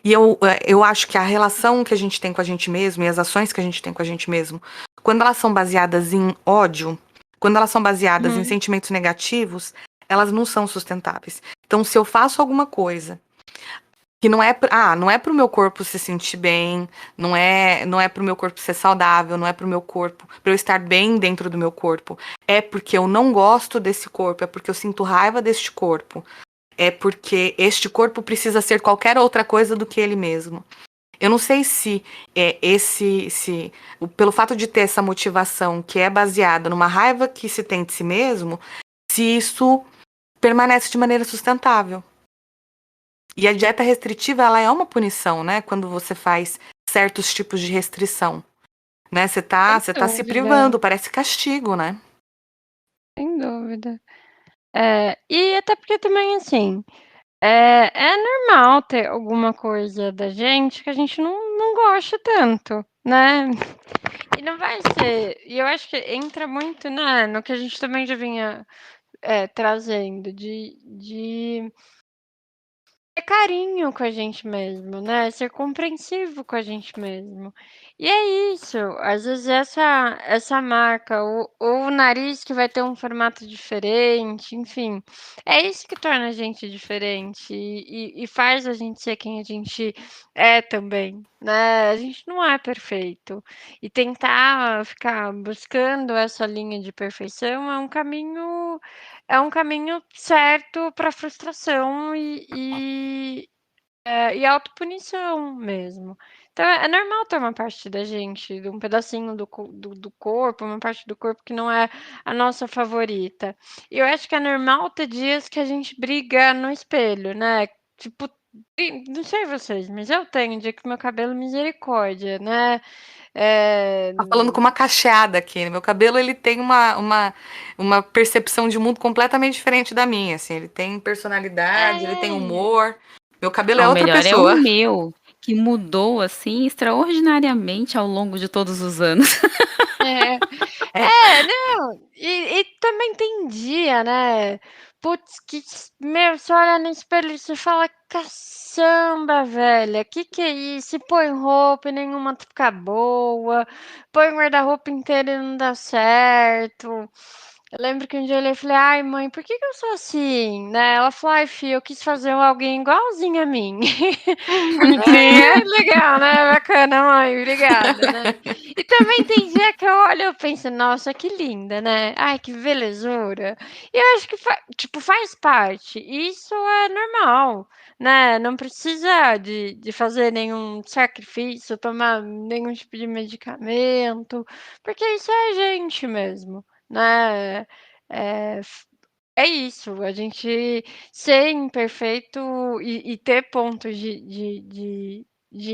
E eu acho que a relação que a gente tem com a gente mesmo e as ações que a gente tem com a gente mesmo, quando elas são baseadas em ódio, quando elas são baseadas em Uhum. sentimentos negativos, elas não são sustentáveis. Então, se eu faço alguma coisa que não é pro meu corpo se sentir bem, não é pro meu corpo ser saudável, não é pro meu corpo, pra eu estar bem dentro do meu corpo, é porque eu não gosto desse corpo, é porque eu sinto raiva deste corpo, é porque este corpo precisa ser qualquer outra coisa do que ele mesmo. Eu não sei se pelo fato de ter essa motivação que é baseada numa raiva que se tem de si mesmo, se isso permanece de maneira sustentável. E a dieta restritiva, ela é uma punição, né? Quando você faz certos tipos de restrição, né? Sem Você tá se dúvida, privando, parece castigo, né? sem dúvida. E até porque também, assim, é normal ter alguma coisa da gente que a gente não gosta tanto, né. E não vai ser e eu acho que entra muito, né, no que a gente também já vinha, trazendo de ter carinho com a gente mesmo, né? Ser compreensivo com a gente mesmo. E é isso. Às vezes essa marca, ou o nariz que vai ter um formato diferente, enfim. É isso que torna a gente diferente e faz a gente ser quem a gente é também, né? A gente não é perfeito. E tentar ficar buscando essa linha de perfeição é um caminho certo para frustração e autopunição mesmo. Então é normal ter uma parte da gente, de um pedacinho do corpo, uma parte do corpo que não é a nossa favorita. E eu acho que é normal ter dias que a gente briga no espelho, né? Tipo, não sei vocês, mas eu tenho dia que meu cabelo misericórdia, né? É, Tá falando com uma cacheada aqui, né? Meu cabelo, ele tem uma percepção de mundo completamente diferente da minha, assim. Ele tem personalidade, ele tem é, humor. Meu cabelo é Ah, o outra melhor é o pessoa. meu, que mudou assim extraordinariamente ao longo de todos os anos. é. É, Não, e também tem dia, né? Putz, meu, você olha no espelho e você fala, caçamba, velha, que é isso? E põe roupa e nenhuma fica boa, põe o guarda-roupa inteiro e não dá certo. Eu lembro que um dia eu olhei e falei, ai, mãe, por que eu sou assim? Né? Ela falou, ai, filha, eu quis fazer alguém igualzinho a mim. Sim, é legal, né? Bacana, mãe, obrigada, né? E também tem dia que eu olho e eu penso, nossa, que linda, né? Ai, que belezura. E eu acho que, tipo, faz parte. Isso é normal, né? Não precisa de fazer nenhum sacrifício, tomar nenhum tipo de medicamento, porque isso é a gente mesmo, né? É, é isso, a gente ser imperfeito e ter pontos de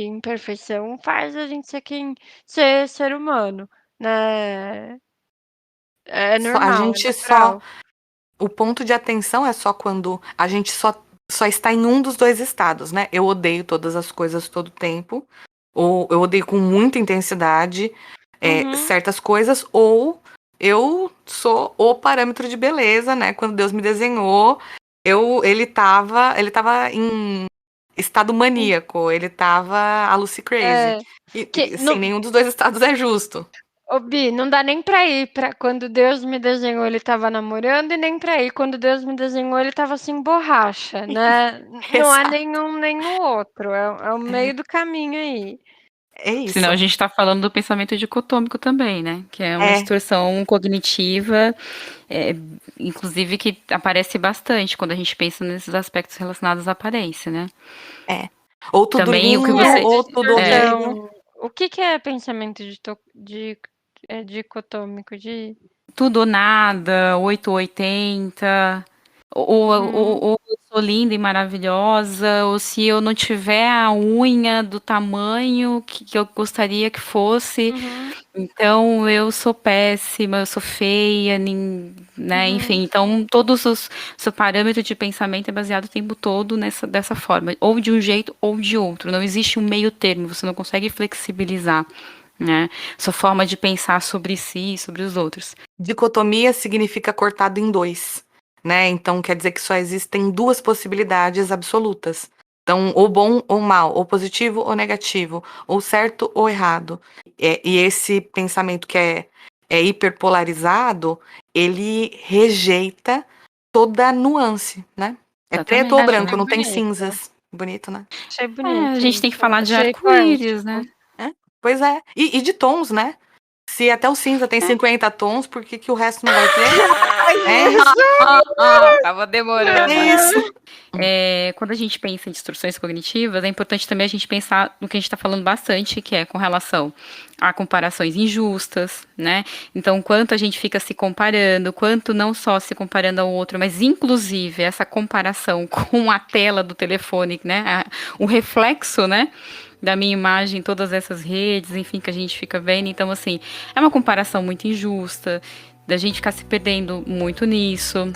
imperfeição faz a gente ser quem ser humano, né? É a normal, é gente só. natural. O ponto de atenção é só quando a gente só está em um dos dois estados, né? Eu odeio todas as coisas todo tempo, ou eu odeio com muita intensidade Uhum. certas coisas, ou eu sou o parâmetro de beleza, né? Quando Deus me desenhou, ele tava em estado maníaco, ele tava a Lucy Crazy. É, que E, assim, não, nenhum dos dois estados é justo. ô Bi, não dá nem pra ir pra quando Deus me desenhou, ele tava namorando, e nem pra ir quando Deus me desenhou, ele tava assim, borracha, né? Não é Exato. nenhum nem no outro, é o meio do caminho aí. É Senão isso. a gente está falando do pensamento dicotômico também, né? Que é uma É, distorção cognitiva, é, inclusive que aparece bastante quando a gente pensa nesses aspectos relacionados à aparência, né? é. Ou tudo Também o que Que lindo, é você. ou tudo É, horrível. distorção? O que é pensamento dicotômico? tudo ou nada, 8 ou 80, Uhum, ou eu sou linda e maravilhosa, ou se eu não tiver a unha do tamanho que eu gostaria que fosse, uhum, então eu sou péssima, eu sou feia, né? uhum. Enfim, então todos os seu parâmetro de pensamento é baseado o tempo todo dessa forma, ou de um jeito ou de outro. Não existe um meio termo, você não consegue flexibilizar, né? Sua forma de pensar sobre si e sobre os outros. Dicotomia significa cortado em dois, né? Então quer dizer que só existem duas possibilidades absolutas. Então, ou bom ou mal, ou positivo ou negativo, ou certo ou errado. E esse pensamento que é hiperpolarizado, ele rejeita toda nuance, né? É preto ou Exatamente. Achei branco, não tem bonito. cinzas. Bonito, né? Achei É, a bonito gente tem que isso. falar de Achei arco-íris, né? poético. É, pois é. E de tons, né? Se até o cinza tem É. 50 tons, por que que o resto não vai ter? É Isso! isso. Tava É demorando. isso. Quando a gente pensa em distorções cognitivas, é importante também a gente pensar no que a gente está falando bastante, que é com relação a comparações injustas, né? Então, quanto a gente fica se comparando, quanto não só se comparando ao outro, mas inclusive essa comparação com a tela do telefone, né? O reflexo, né? Da minha imagem em todas essas redes, enfim, que a gente fica vendo. Então, assim, é uma comparação muito injusta, da gente ficar se perdendo muito nisso.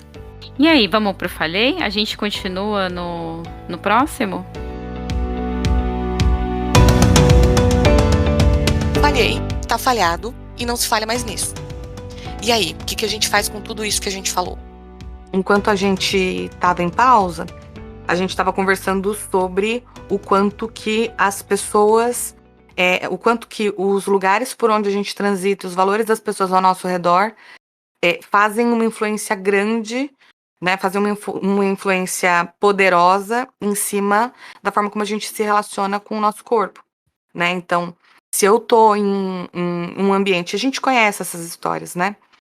E aí, vamos pro Falhei? A gente continua no próximo? Falhei, tá falhado e não se falha mais nisso. E aí, o que a gente faz com tudo isso que a gente falou? Enquanto a gente estava em pausa, a gente estava conversando sobre o quanto que as pessoas, o quanto que os lugares por onde a gente transita, os valores das pessoas ao nosso redor, fazem uma influência grande, né? Fazem uma influência poderosa em cima da forma como a gente se relaciona com o nosso corpo, né? Então, se eu tô em um ambiente, a gente conhece essas histórias, né?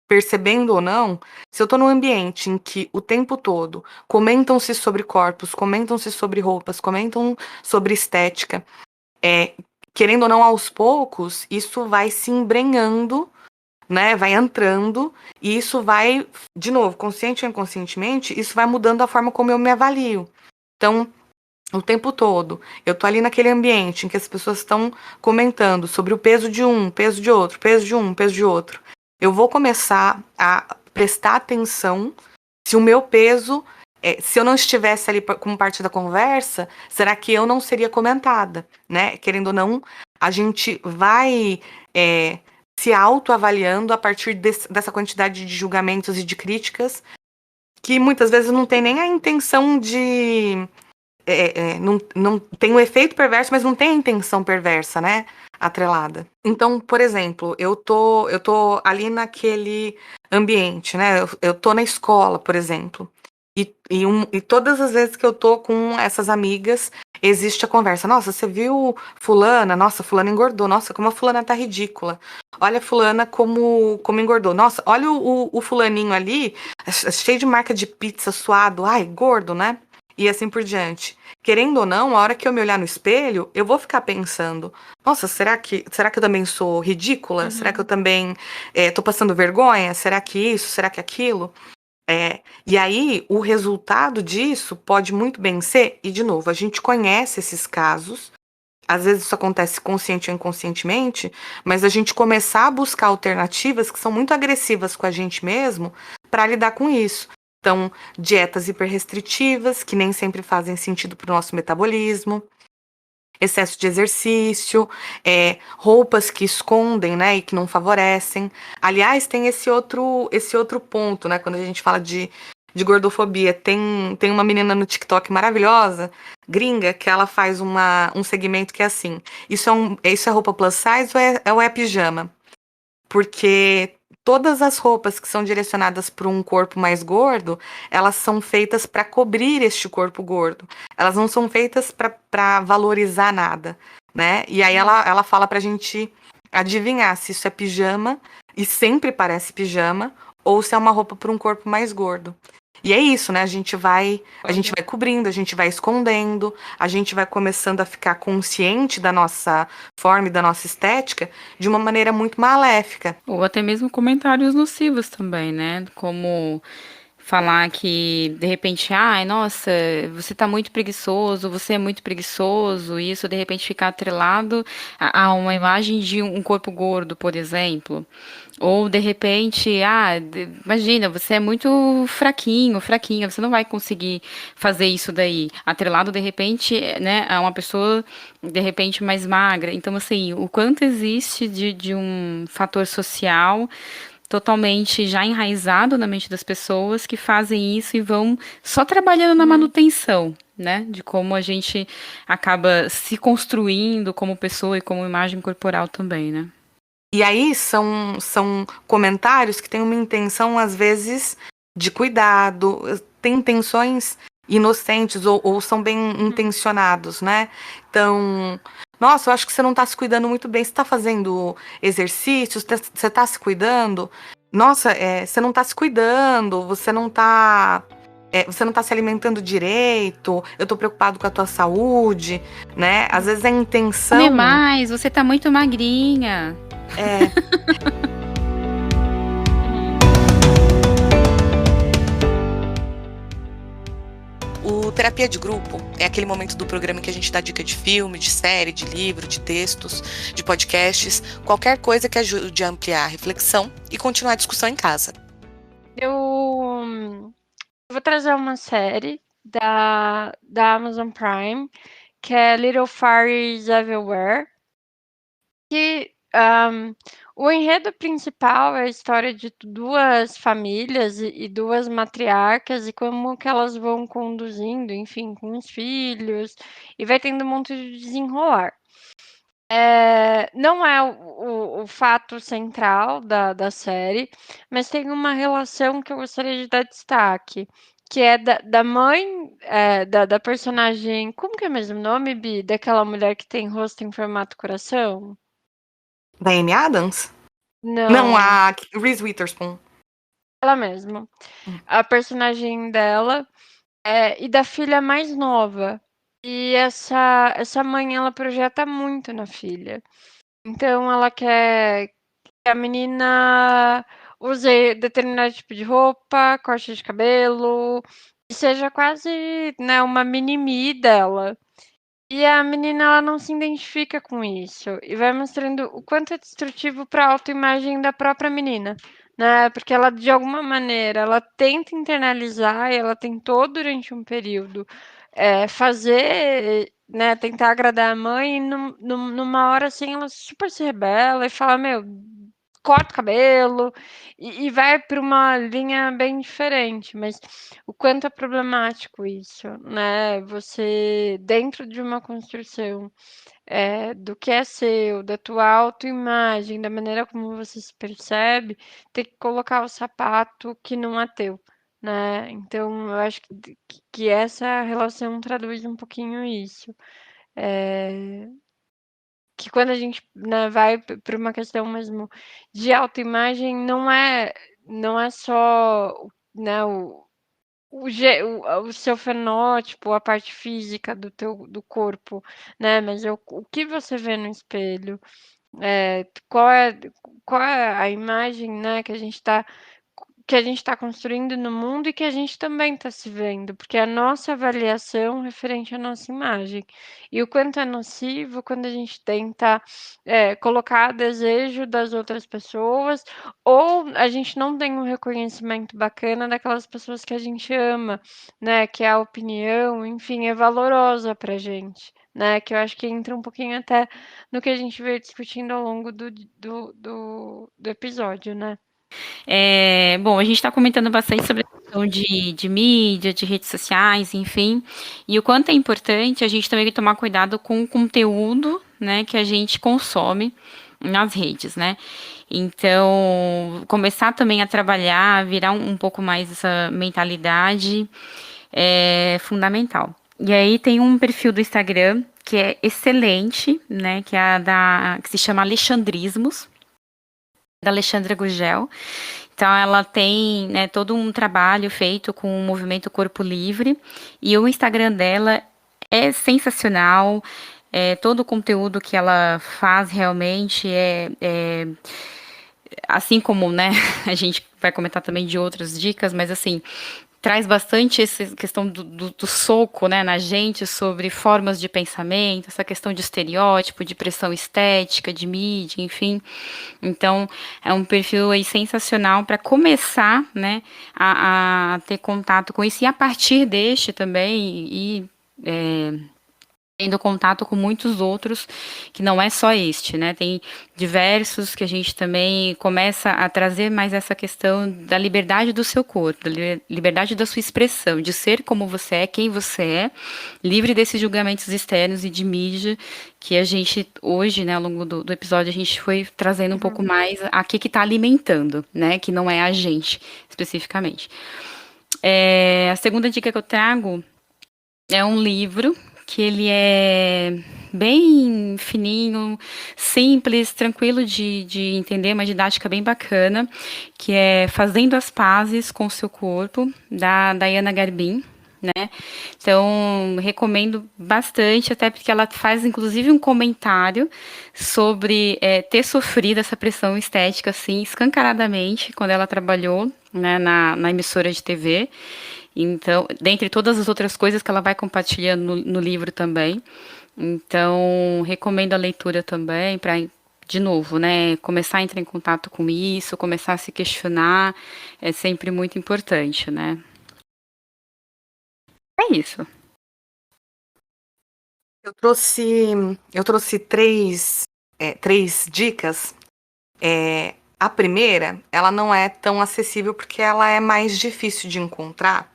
Percebendo ou não, se eu tô num ambiente em que o tempo todo comentam-se sobre corpos, comentam-se sobre roupas, comentam sobre estética, querendo ou não, aos poucos, isso vai se embrenhando, né? Vai entrando, e isso vai, de novo, consciente ou inconscientemente, isso vai mudando a forma como eu me avalio. Então, o tempo todo, eu tô ali naquele ambiente em que as pessoas estão comentando sobre o peso de um, peso de outro, peso de um, peso de outro. Eu vou começar a prestar atenção se o meu peso, se eu não estivesse ali como parte da conversa, será que eu não seria comentada, né? Querendo ou não, a gente vai se autoavaliando a partir dessa quantidade de julgamentos e de críticas que muitas vezes não tem nem a intenção de não tem o efeito perverso, mas não tem a intenção perversa, né? Atrelada. Então, por exemplo, eu tô ali naquele ambiente, né? Eu tô na escola, por exemplo. E todas as vezes que eu tô com essas amigas, existe a conversa. Nossa, você viu fulana? Nossa, fulana engordou. Nossa, como a fulana tá ridícula. Olha a fulana como engordou. Nossa, olha o fulaninho ali, cheio de marca de pizza, suado. Ai, gordo, né? E assim por diante. Querendo ou não, a hora que eu me olhar no espelho, eu vou ficar pensando: nossa, será que eu também sou ridícula? Será que eu também tô passando vergonha? Será que isso? Será que aquilo? E aí, o resultado disso pode muito bem ser, e de novo, a gente conhece esses casos, às vezes isso acontece consciente ou inconscientemente, mas a gente começar a buscar alternativas que são muito agressivas com a gente mesmo para lidar com isso. Então, dietas hiperrestritivas, que nem sempre fazem sentido para o nosso metabolismo, excesso de exercício, roupas que escondem, né, e que não favorecem. Aliás, tem esse outro ponto, né, quando a gente fala de gordofobia. Tem uma menina no TikTok maravilhosa, gringa, que ela faz um segmento que é assim: isso é roupa plus size ou é pijama? Porque todas as roupas que são direcionadas para um corpo mais gordo, elas são feitas para cobrir este corpo gordo. Elas não são feitas para valorizar nada, né? E aí ela fala pra gente adivinhar se isso é pijama, e sempre parece pijama, ou se é uma roupa para um corpo mais gordo. E é isso, né? A gente vai cobrindo, a gente vai escondendo, a gente vai começando a ficar consciente da nossa forma e da nossa estética de uma maneira muito maléfica. Ou até mesmo comentários nocivos também, né? Como falar que, de repente, ai, nossa, você tá muito preguiçoso, você é muito preguiçoso, e isso de repente fica atrelado a uma imagem de um corpo gordo, por exemplo. Ou de repente, imagina, você é muito fraquinho, fraquinha, você não vai conseguir fazer isso daí. Atrelado, de repente, né, a uma pessoa, de repente, mais magra. Então, assim, o quanto existe de um fator social totalmente já enraizado na mente das pessoas que fazem isso e vão só trabalhando na manutenção, né? De como a gente acaba se construindo como pessoa e como imagem corporal também, né? E aí são comentários que têm uma intenção, às vezes, de cuidado, têm intenções inocentes ou são bem intencionados, né? Então, nossa, eu acho que você não tá se cuidando muito bem. Você tá fazendo exercícios, você tá se cuidando? Nossa, você não tá se cuidando, você não tá se alimentando direito, eu tô preocupado com a tua saúde, né? Às vezes a intenção. Come mais, você tá muito magrinha. O terapia de grupo é aquele momento do programa em que a gente dá dica de filme, de série, de livro, de textos, de podcasts, qualquer coisa que ajude a ampliar a reflexão e continuar a discussão em casa. Eu vou trazer uma série da Amazon Prime, que é Little Fires Everywhere, que O enredo principal é a história de duas famílias e duas matriarcas e como que elas vão conduzindo, enfim, com os filhos, e vai tendo um monte de desenrolar. Não é o fato central da série, mas tem uma relação que eu gostaria de dar destaque, que é da mãe, da personagem. Como que é mesmo o nome, Bi? Daquela mulher que tem rosto em formato coração? Da Amy Adams? Não, Não, a Reese Witherspoon. ela mesma. Hum. A personagem dela e da filha mais nova. E essa mãe, ela projeta muito na filha. Então, ela quer que a menina use determinado tipo de roupa, corte de cabelo, e seja quase, né, uma mini-me dela. E a menina, ela não se identifica com isso. E vai mostrando o quanto é destrutivo para a autoimagem da própria menina, né? Porque ela, de alguma maneira, ela tenta internalizar, e ela tentou durante um período fazer, né? Tentar agradar a mãe, e numa hora assim, ela super se rebela e fala: Meu, corta o cabelo, e vai para uma linha bem diferente, mas o quanto é problemático isso, né? Você, dentro de uma construção do que é seu, da tua autoimagem, da maneira como você se percebe, ter que colocar o sapato que não é teu, né? Então, eu acho que essa relação traduz um pouquinho isso. Que quando a gente, né, vai para uma questão mesmo de autoimagem, não é só, né, o seu fenótipo, a parte física do corpo, né, mas é o que você vê no espelho, qual é a imagem, né, que a gente está construindo no mundo e que a gente também está se vendo, porque é a nossa avaliação referente à nossa imagem. E o quanto é nocivo quando a gente tenta colocar desejo das outras pessoas, ou a gente não tem um reconhecimento bacana daquelas pessoas que a gente ama, né? Que a opinião, enfim, é valorosa pra gente. Né, que eu acho que entra um pouquinho até no que a gente veio discutindo ao longo do episódio, né? Bom, a gente está comentando bastante sobre a questão de mídia, de redes sociais, enfim, e o quanto é importante a gente também tomar cuidado com o conteúdo, né, que a gente consome nas redes, né? Então, começar também a trabalhar, virar um pouco mais essa mentalidade é fundamental. E aí tem um perfil do Instagram que é excelente, né, que se chama Alexandrismos, da Alexandra Gugel. Então, ela tem, né, todo um trabalho feito com o movimento Corpo Livre, e o Instagram dela é sensacional. Todo o conteúdo que ela faz realmente assim como, né, a gente vai comentar também de outras dicas, mas assim, traz bastante essa questão do soco, né, na gente sobre formas de pensamento, essa questão de estereótipo, de pressão estética, de mídia, enfim. Então, é um perfil aí sensacional para começar, né, a ter contato com isso, e a partir deste também, tendo contato com muitos outros, que não é só este, né? Tem diversos que a gente também começa a trazer mais essa questão da liberdade do seu corpo, da liberdade da sua expressão, de ser como você é, quem você é, livre desses julgamentos externos e de mídia, que a gente, hoje, né, ao longo do episódio, a gente foi trazendo um pouco mais a que está alimentando, né? Que não é a gente, especificamente. A segunda dica que eu trago é um livro que ele é bem fininho, simples, tranquilo de entender, uma didática bem bacana, que é Fazendo as Pazes com o Seu Corpo, da Diana Garbin, né? Então, recomendo bastante, até porque ela faz, inclusive, um comentário sobre ter sofrido essa pressão estética, assim, escancaradamente, quando ela trabalhou, né, na emissora de TV. Então, dentre todas as outras coisas que ela vai compartilhando no livro também. Então, recomendo a leitura também para, de novo, né, começar a entrar em contato com isso, começar a se questionar, é sempre muito importante, né? É isso. Eu trouxe três dicas A primeira, ela não é tão acessível porque ela é mais difícil de encontrar.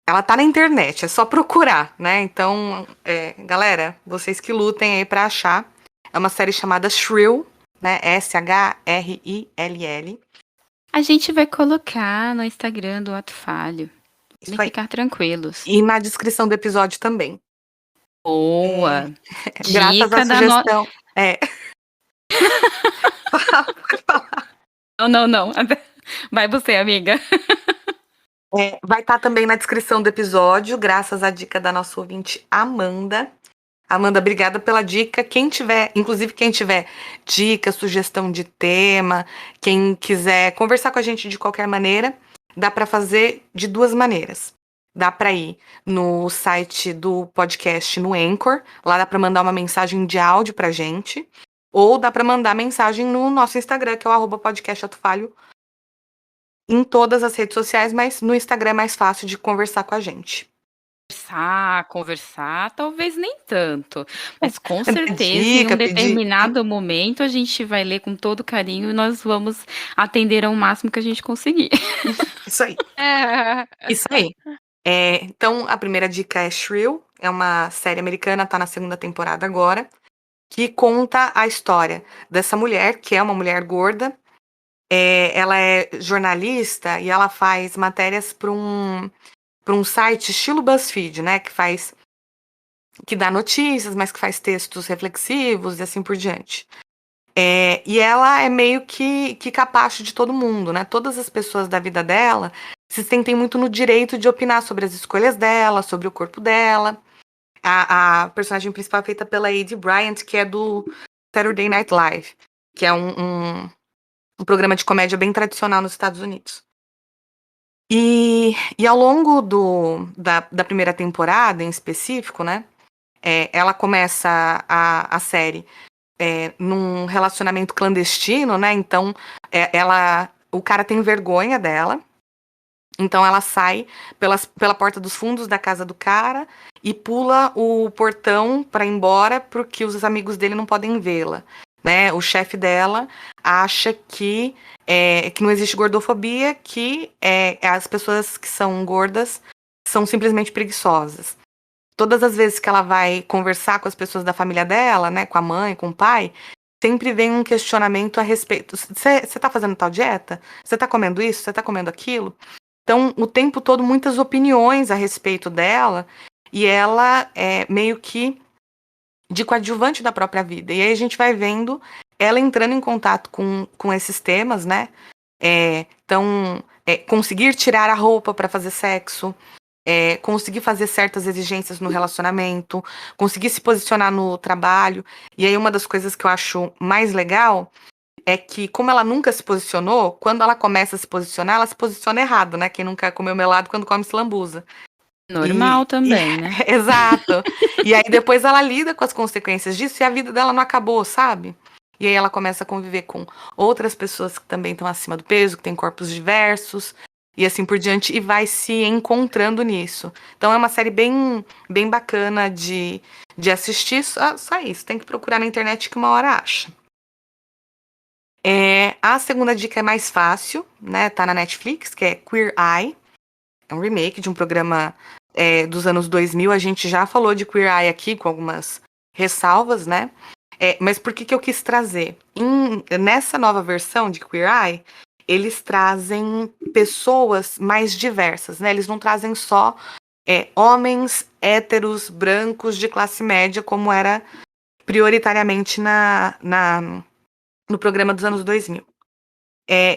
Ela tá na internet, é só procurar, né? Então, galera, vocês que lutem aí pra achar. É uma série chamada Shrill, né? Shrrill. A gente vai colocar no Instagram do Ato Falho. Isso Podem aí. ficar tranquilos. E na descrição do episódio também. Boa! Graças à Dica da nossa. sugestão. Pode falar. Não. Vai você, amiga. Vai estar também na descrição do episódio, graças à dica da nossa ouvinte Amanda. Amanda, obrigada pela dica. Quem tiver dica, sugestão de tema, quem quiser conversar com a gente de qualquer maneira, dá para fazer de duas maneiras. Dá para ir no site do podcast no Anchor, lá dá para mandar uma mensagem de áudio pra gente, ou dá para mandar mensagem no nosso Instagram, que é o @podcastatofalho, em todas as redes sociais, mas no Instagram é mais fácil de conversar com a gente. Conversar, talvez nem tanto, mas com Dar certeza dica, em um pedir. determinado momento a gente vai ler com todo carinho e nós vamos atender ao máximo que a gente conseguir. Isso aí. É. Isso aí. Então, a primeira dica é Shrill, é uma série americana, tá na segunda temporada agora, que conta a história dessa mulher, que é uma mulher gorda. Ela é jornalista e ela faz matérias para um site estilo BuzzFeed, né? Que dá notícias, mas que faz textos reflexivos e assim por diante. E ela é meio que capacho de todo mundo, né? Todas as pessoas da vida dela se sentem muito no direito de opinar sobre as escolhas dela, sobre o corpo dela. A personagem principal é feita pela Aidy Bryant, que é do Saturday Night Live, que é um programa de comédia bem tradicional nos Estados Unidos. E ao longo da primeira temporada, em específico, né? Ela começa a série num relacionamento clandestino, né? Então, o cara tem vergonha dela. Então, ela sai pela porta dos fundos da casa do cara e pula o portão para ir embora porque os amigos dele não podem vê-la. Né? O chefe dela acha que não existe gordofobia, que as pessoas que são gordas são simplesmente preguiçosas. Todas as vezes que ela vai conversar com as pessoas da família dela, né, com a mãe, com o pai, sempre vem um questionamento a respeito. Você tá fazendo tal dieta? Você tá comendo isso? Você tá comendo aquilo? Então, o tempo todo, muitas opiniões a respeito dela, e ela é meio que de coadjuvante da própria vida. E aí a gente vai vendo ela entrando em contato com esses temas, né? Então, conseguir tirar a roupa para fazer sexo, conseguir fazer certas exigências no relacionamento, conseguir se posicionar no trabalho. E aí uma das coisas que eu acho mais legal é que, como ela nunca se posicionou, quando ela começa a se posicionar, ela se posiciona errado, né? Quem nunca comeu melado quando come se lambuza. Normal também, né? Exato. E aí depois ela lida com as consequências disso e a vida dela não acabou, sabe? E aí ela começa a conviver com outras pessoas que também estão acima do peso, que têm corpos diversos, e assim por diante, e vai se encontrando nisso. Então é uma série bem, bem bacana de assistir, só isso. Tem que procurar na internet que uma hora acha. A segunda dica é mais fácil, né? Tá na Netflix, que é Queer Eye. É um remake de um programa dos anos 2000. A gente já falou de Queer Eye aqui, com algumas ressalvas, né? Mas por que eu quis trazer? Nessa nova versão de Queer Eye, eles trazem pessoas mais diversas, né? Eles não trazem só homens héteros, brancos, de classe média, como era prioritariamente no programa dos anos 2000.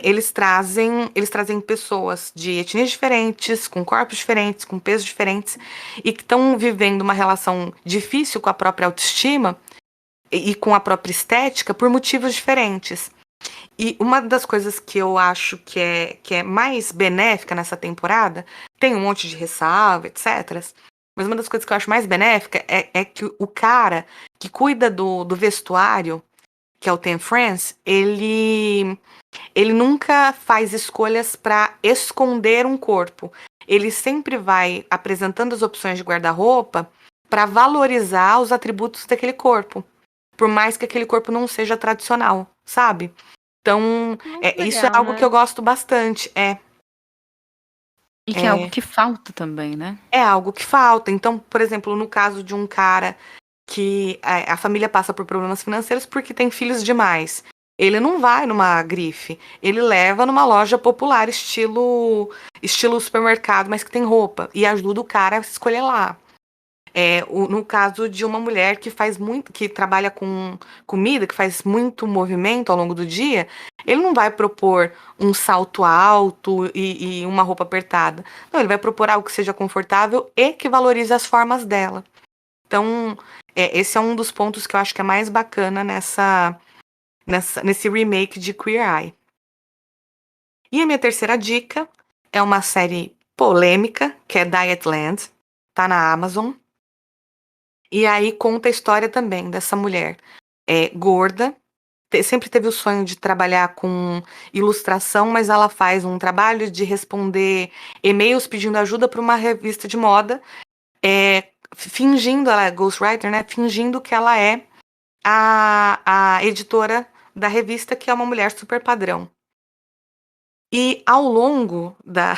Eles trazem pessoas de etnias diferentes, com corpos diferentes, com pesos diferentes, e que estão vivendo uma relação difícil com a própria autoestima e com a própria estética por motivos diferentes. E uma das coisas que eu acho que é mais benéfica nessa temporada, tem um monte de ressalva, etc. Mas uma das coisas que eu acho mais benéfica é que o cara que cuida do vestuário, que é o Ten France, ele nunca faz escolhas para esconder um corpo. Ele sempre vai apresentando as opções de guarda-roupa para valorizar os atributos daquele corpo. por mais que aquele corpo não seja tradicional, sabe? Então, isso é legal, algo né? que eu gosto bastante. E que é algo que falta também, né? É algo que falta. Então, por exemplo, no caso de um cara que a família passa por problemas financeiros porque tem filhos demais. Ele não vai numa grife, ele leva numa loja popular, estilo supermercado, mas que tem roupa, e ajuda o cara a escolher lá. No caso de uma mulher que faz muito, que trabalha com comida, que faz muito movimento ao longo do dia, ele não vai propor um salto alto e uma roupa apertada. Não, ele vai propor algo que seja confortável e que valorize as formas dela. Então, esse é um dos pontos que eu acho que é mais bacana nesse remake de Queer Eye. E a minha terceira dica é uma série polêmica, que é Dietland, tá na Amazon. E aí conta a história também dessa mulher gorda, sempre teve o sonho de trabalhar com ilustração, mas ela faz um trabalho de responder e-mails pedindo ajuda para uma revista de moda, fingindo, ela é ghostwriter, né? Fingindo que ela é a editora da revista, que é uma mulher super padrão. E ao longo da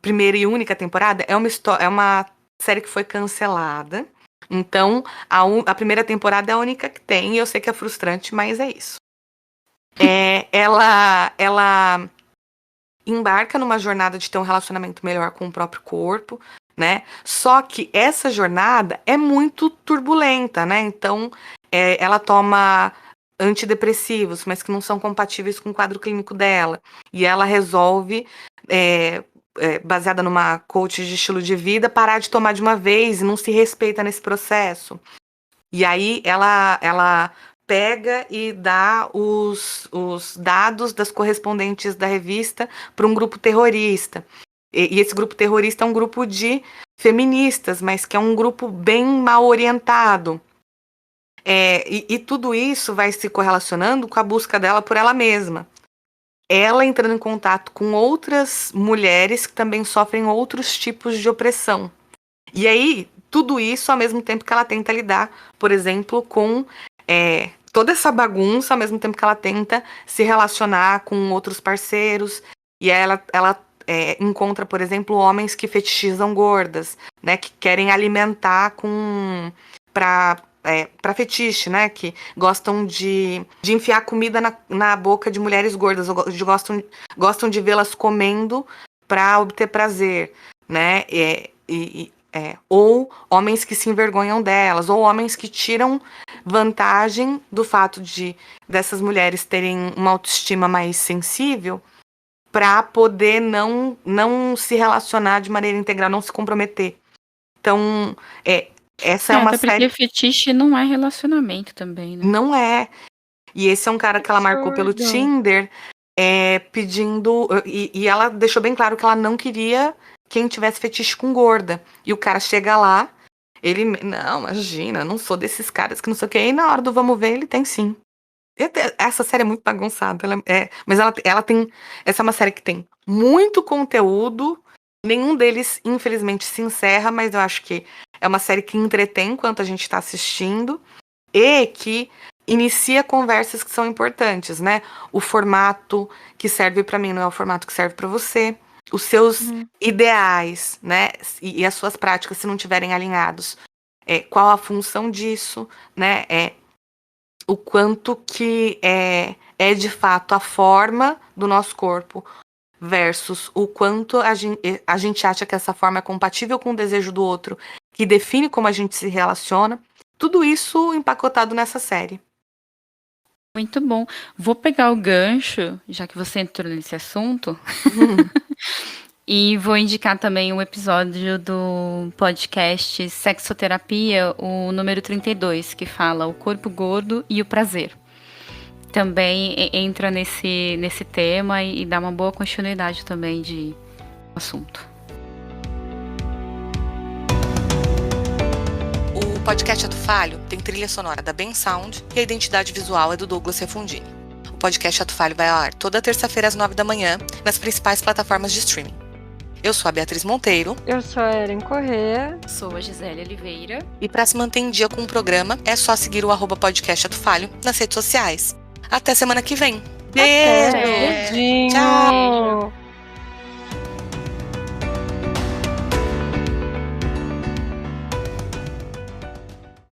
primeira e única temporada, é uma série que foi cancelada. Então, a primeira temporada é a única que tem, e eu sei que é frustrante, mas é isso. Ela embarca numa jornada de ter um relacionamento melhor com o próprio corpo, né? Só que essa jornada é muito turbulenta, né? Então, ela toma antidepressivos, mas que não são compatíveis com o quadro clínico dela. E ela resolve, baseada numa coach de estilo de vida, parar de tomar de uma vez e não se respeita nesse processo. E aí ela pega e dá os dados das correspondentes da revista para um grupo terrorista. E esse grupo terrorista é um grupo de feministas, mas que é um grupo bem mal orientado. E tudo isso vai se correlacionando com a busca dela por ela mesma. Ela entrando em contato com outras mulheres que também sofrem outros tipos de opressão. E aí, tudo isso ao mesmo tempo que ela tenta lidar, por exemplo, com toda essa bagunça, ao mesmo tempo que ela tenta se relacionar com outros parceiros. E aí ela encontra, por exemplo, homens que fetichizam gordas, né, que querem alimentar para fetiche, né? Que gostam de enfiar comida na boca de mulheres gordas, ou gostam de vê-las comendo para obter prazer, né? Ou homens que se envergonham delas, ou homens que tiram vantagem do fato dessas mulheres terem uma autoestima mais sensível para poder não se relacionar de maneira integral, não se comprometer. Então, essa é uma até série. Porque fetiche não é relacionamento também, né? Não é. E esse é um cara que ela marcou pelo Tinder, pedindo. E ela deixou bem claro que ela não queria quem tivesse fetiche com gorda. E o cara chega lá, ele. Não, imagina, não sou desses caras que não sei o quê. E na hora do vamos ver, ele tem sim. Essa série é muito bagunçada. Mas ela tem. Essa é uma série que tem muito conteúdo. Nenhum deles, infelizmente, se encerra, mas eu acho que é uma série que entretém enquanto a gente está assistindo e que inicia conversas que são importantes, né? O formato que serve para mim não é o formato que serve para você. Os seus ideais, né? E as suas práticas, se não estiverem alinhados. Qual a função disso, né? O quanto que é de fato a forma do nosso corpo versus o quanto a gente acha que essa forma é compatível com o desejo do outro, que define como a gente se relaciona. Tudo isso empacotado nessa série. Muito bom. Vou pegar o gancho, já que você entrou nesse assunto, e vou indicar também um episódio do podcast Sexoterapia, o número 32, que fala o corpo gordo e o prazer. Também entra nesse tema e dá uma boa continuidade também de assunto. O podcast Ato Falho tem trilha sonora da Ben Sound e a identidade visual é do Douglas Refundini. O podcast Ato Falho vai ao ar toda terça-feira às 9 da manhã nas principais plataformas de streaming. Eu sou a Beatriz Monteiro. Eu sou a Eren Corrêa. Sou a Gisele Oliveira. E para se manter em dia com o programa, é só seguir o @podcast Ato Falho nas redes sociais. Até semana que vem. Até. Beijo! Beijinho! Tchau!